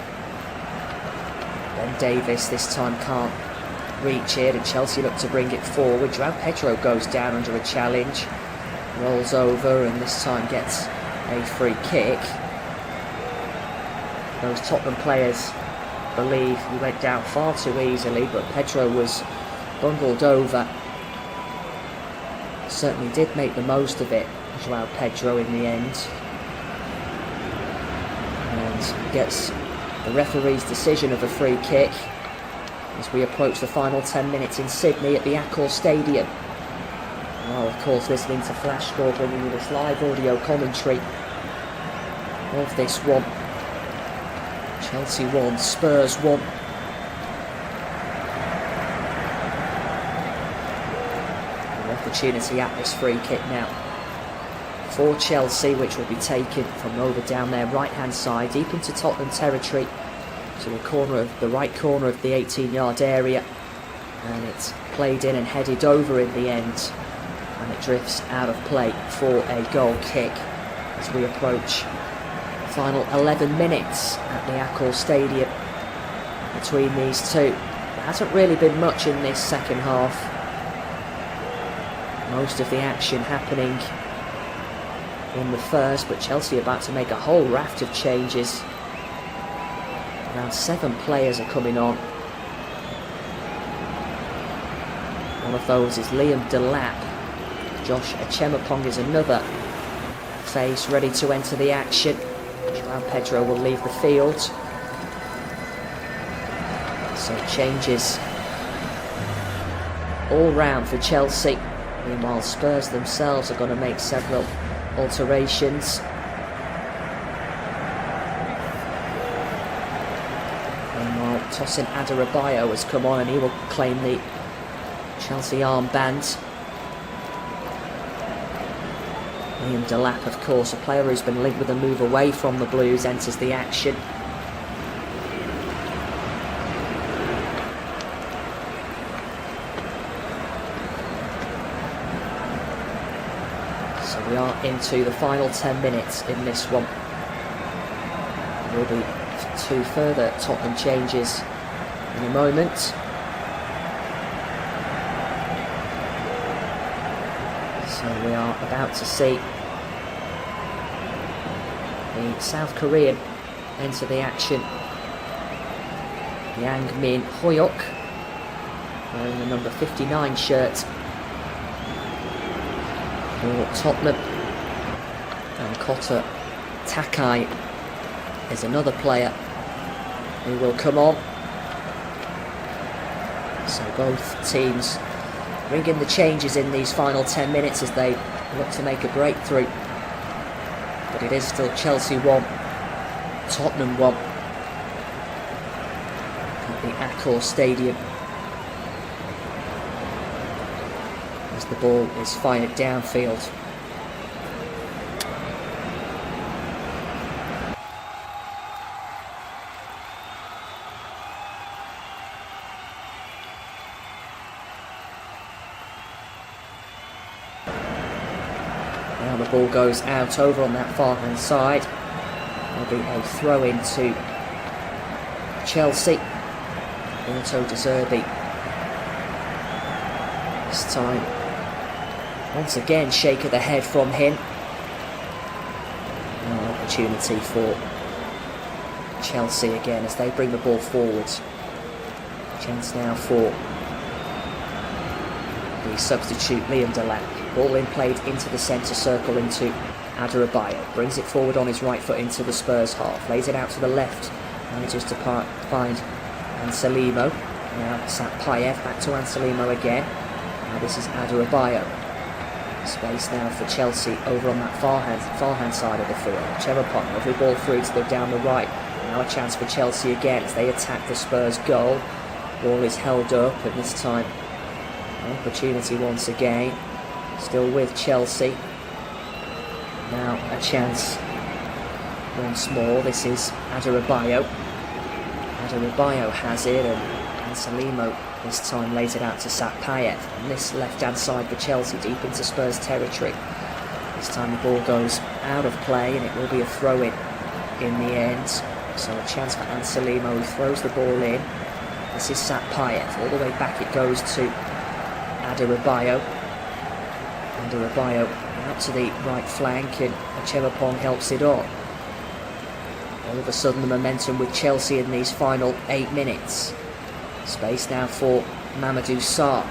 Speaker 1: Ben Davis this time can't reach it, and Chelsea look to bring it forward. Joao Pedro goes down under a challenge, rolls over, and this time gets a free kick. Those Tottenham players believe he went down far too easily, but Pedro was bundled over. Certainly did make the most of it, Joao Pedro, in the end. And gets the referee's decision of a free kick as we approach the final 10 minutes in Sydney at the Accor Stadium. Now, of course, listening to Flash Score, bringing you this live audio commentary of this one. Chelsea 1, Spurs 1. An opportunity at this free kick now for Chelsea, which will be taken from over down their right-hand side, deep into Tottenham territory, to the right corner of the 18-yard area, and it's played in and headed over in the end, and it drifts out of play for a goal kick as we approach the final 11 minutes at the Accor Stadium between these two. There hasn't really been much in this second half. Most of the action happening in the first, but Chelsea about to make a whole raft of changes. Around 7 players are coming on. One of those is Liam Delap. Josh Achemapong is another face ready to enter the action. Joao Pedro will leave the field. So changes all round for Chelsea. Meanwhile, Spurs themselves are going to make several alterations. Meanwhile, Tosin Adarabioyo has come on, and he will claim the Chelsea armband. Liam Delap, of course, a player who's been linked with a move away from the Blues, enters the action. into the final 10 minutes in this one. There will be 2 further Tottenham changes in a moment. So we are about to see the South Korean enter the action. Yang Min Hoyok, wearing the number 59 shirt for Tottenham, and Kota Takai is another player who will come on. So both teams bringing the changes in these final 10 minutes as they look to make a breakthrough. But it is still Chelsea 1, Tottenham 1 at the Accor Stadium, as the ball is fired downfield. Now the ball goes out over on that far hand side. There'll be a throw in to Chelsea. Otto De Zerbi this time. Once again, shake of the head from him. An opportunity for Chelsea again as they bring the ball forwards. Chance now for the substitute Liam Delap. Ball in played into the centre circle into Adarabioyo. Brings it forward on his right foot into the Spurs half. Lays it out to the left. Manages to find Anselimo. Now Satpayev back to Anselimo again. Now this is Adarabioyo. Space now for Chelsea over on that far hand side of the field. Cherapon, every ball through to down the right. Now a chance for Chelsea again as they attack the Spurs goal. Ball is held up, and this time an opportunity once again. Still with Chelsea. Now a chance once more. This is Adarabioyo. Adarabioyo has it, and Salimo this time lays it out to Satpayev. And this left-hand side for Chelsea, deep into Spurs territory. This time the ball goes out of play, and it will be a throw-in in the end. So a chance for Anselimo, who throws the ball in. This is Satpayev. All the way back it goes to Adarabioyo. Adarabioyo out to the right flank, and Cherapon helps it on. All of a sudden the momentum with Chelsea in these final 8 minutes. Space now for Mamadou Sarr,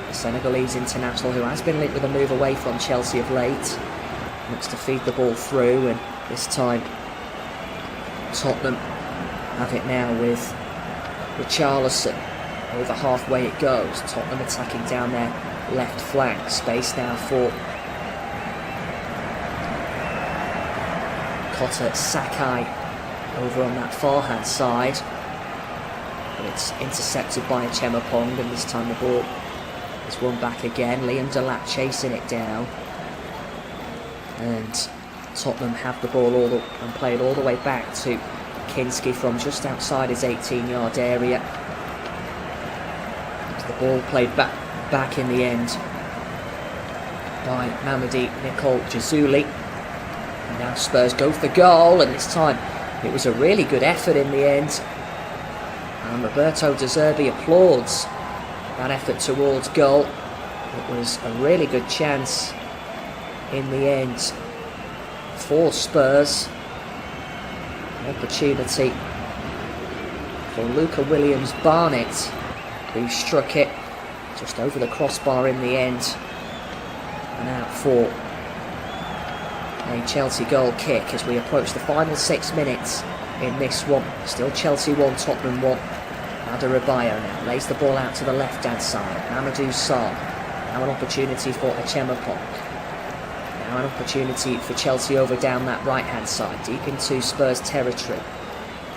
Speaker 1: the Senegalese international who has been linked with a move away from Chelsea of late. Looks to feed the ball through, and this time Tottenham have it now with Richarlison. Over halfway it goes. Tottenham attacking down their left flank. Space now for Kota Sakai over on that far hand side. But it's intercepted by Chemapong, and this time the ball is won back again. Liam Delap chasing it down, and Tottenham have the ball and play it all the way back to Kinski from just outside his 18-yard area. The ball played back in the end by Mamadi Nicole Jazuli. And now Spurs go for goal, and this time it was a really good effort in the end. And Roberto De Zerbi applauds that effort towards goal. It was a really good chance in the end for Spurs. An opportunity for Luca Williams-Barnett, who struck it just over the crossbar in the end, and out for a Chelsea goal kick as we approach the final 6 minutes in this one. Still Chelsea 1, Tottenham 1. Adarabioyo now lays the ball out to the left-hand side. Mamadou Sarr. Now an opportunity for Achemapong. Now an opportunity for Chelsea over down that right-hand side, deep into Spurs territory.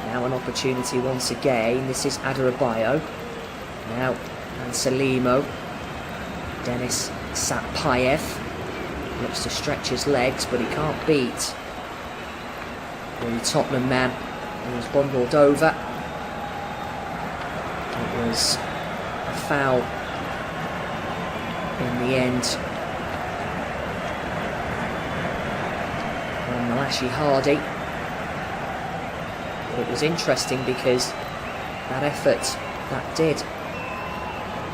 Speaker 1: Now an opportunity once again. This is Adarabioyo. Now Anselimo. Dennis Satpayev looks to stretch his legs, but he can't beat the Tottenham man who was bundled over. It was a foul in the end Malachi Hardy. But it was interesting because that effort that did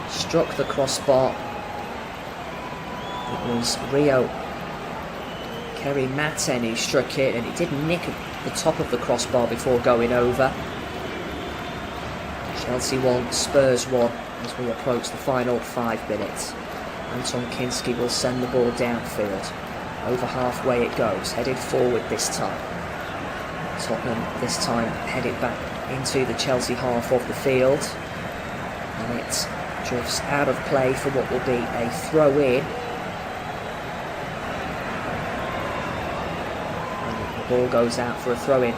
Speaker 1: struck the crossbar. It was Rio Kerry Maten who struck it, and it did nick the top of the crossbar before going over. Chelsea 1, Spurs 1 as we approach the final 5 minutes. Anton Kinski will send the ball downfield. Over halfway it goes, headed forward this time. Tottenham this time headed back into the Chelsea half of the field. And it drifts out of play for what will be a throw-in. And the ball goes out for a throw-in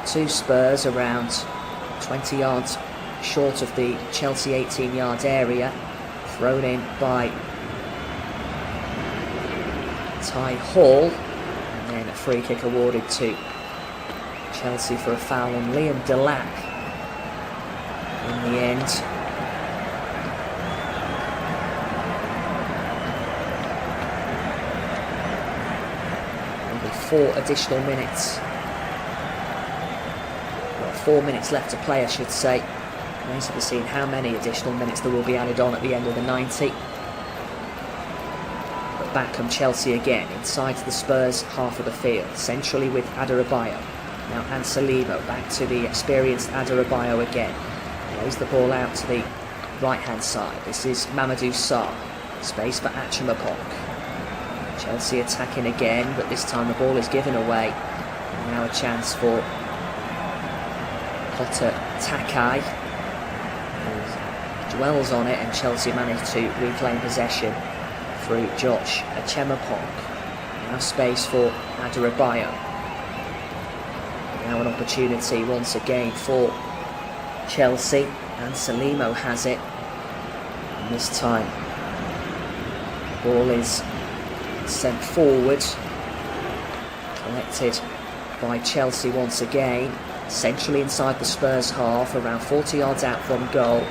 Speaker 1: to Spurs around 20 yards short of the Chelsea 18-yard area. Thrown in by Ty Hall, and then a free kick awarded to Chelsea for a foul on Liam Delap. In the end, only 4 additional minutes. Well, 4 minutes left to play, I should say. Remains to be seen how many additional minutes there will be added on at the end of the 90. But back come Chelsea again, inside the Spurs half of the field, centrally with Adarabioyo. Now Anselmo back to the experienced Adarabioyo again. Plays the ball out to the right-hand side. This is Mamadou Sarr. Space for Achimapong. Chelsea attacking again, but this time the ball is given away. And now a chance for Kota Takai. Dwells on it, and Chelsea managed to reclaim possession through Josh Achimapong. Now space for Adarabioyo. Now an opportunity once again for Chelsea, and Salimo has it. And this time the ball is sent forward, collected by Chelsea once again, centrally inside the Spurs half, around 40 yards out from goal.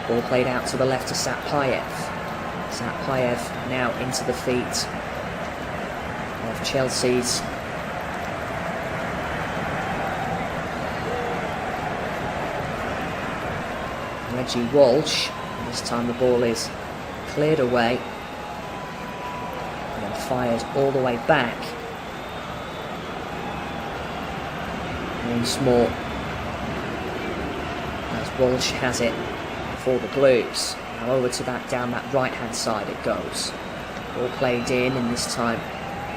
Speaker 1: Ball played out to the left to Satpayev. Satpayev now into the feet of Chelsea's Reggie Walsh. And this time the ball is cleared away and then fired all the way back. Once more as Walsh has it for the Blues. Now over to that, down that right hand side it goes. Ball played in, and this time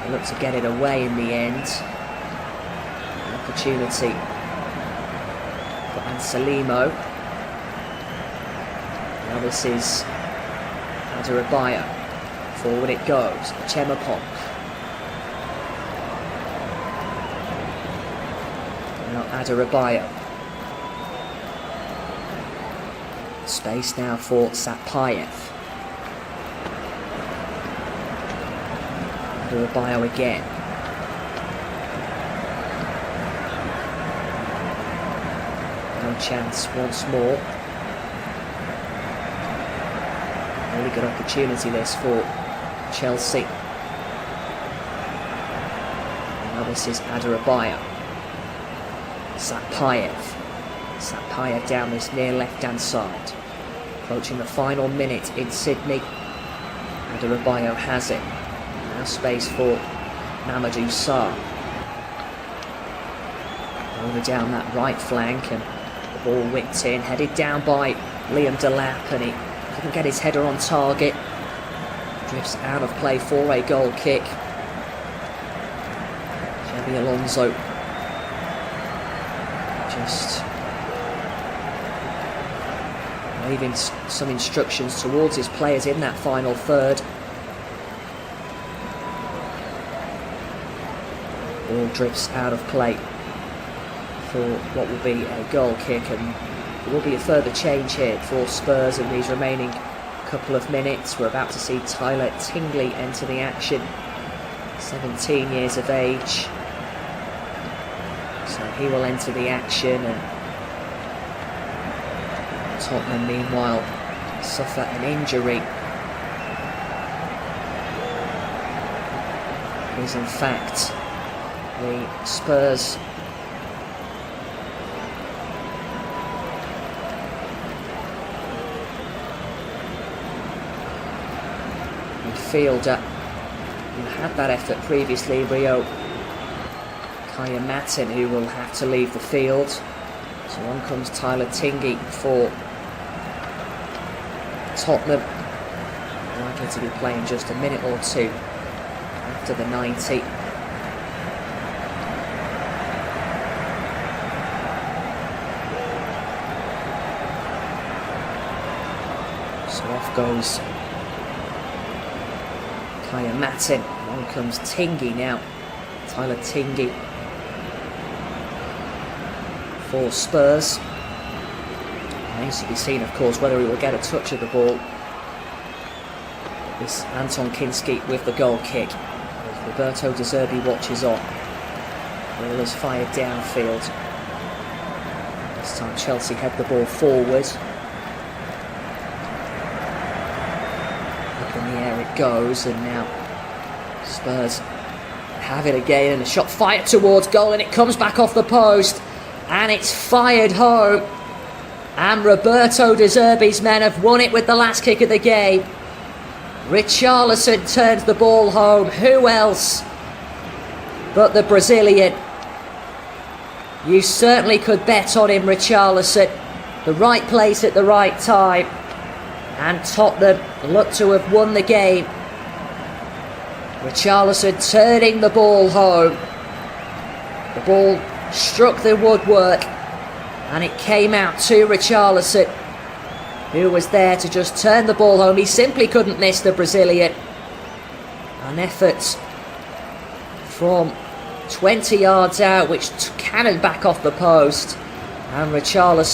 Speaker 1: they look to get it away in the end. An opportunity for Anselmo. Now this is Adarabioyo. Forward it goes. Achimapong. Now Adarabioyo. Space now for Satpayev. Adarabioyo again. No chance once more. Really good opportunity this for Chelsea. Now this is Adarabioyo. Satpayev down this near left-hand side. Approaching the final minute in Sydney. Adarabioyo has it. Now space for Mamadou Sarr. Over down that right flank, and the ball whipped in, headed down by Liam Delap, and he couldn't get his header on target. Drifts out of play for a goal kick. Xabi Alonso just waving some instructions towards his players in that final third. Ball drifts out of play for what will be a goal kick, and there will be a further change here for Spurs in these remaining couple of minutes. We're about to see Tyler Tingley enter the action, 17 years of age. So he will enter the action, and Tottenham meanwhile suffer an injury. It is in fact the Spurs midfielder who had that effort previously, Rio Kaya Matin, who will have to leave the field. So on comes Tyler Tingey for Tottenham, likely to be playing just a minute or two after the 90. So off goes Kaya Matin. On comes Tingey now. Tyler Tingey for Spurs. Remains to be seen, of course, whether he will get a touch of the ball. This Anton Kinski with the goal kick, as Roberto De Zerbi watches on. Ball is fired downfield. This time Chelsea head the ball forward. Up in the air it goes, and now Spurs have it again, and a shot fired towards goal, and it comes back off the post, and it's fired home. And Roberto De Zerbi's men have won it with the last kick of the game. Richarlison turns the ball home. Who else but the Brazilian? You certainly could bet on him, Richarlison. The right place at the right time. And Tottenham look to have won the game. Richarlison turning the ball home. The ball struck the woodwork, and it came out to Richarlison, who was there to just turn the ball home. He simply couldn't miss the Brazilian. An effort from 20 yards out, which cannoned back off the post, and Richarlison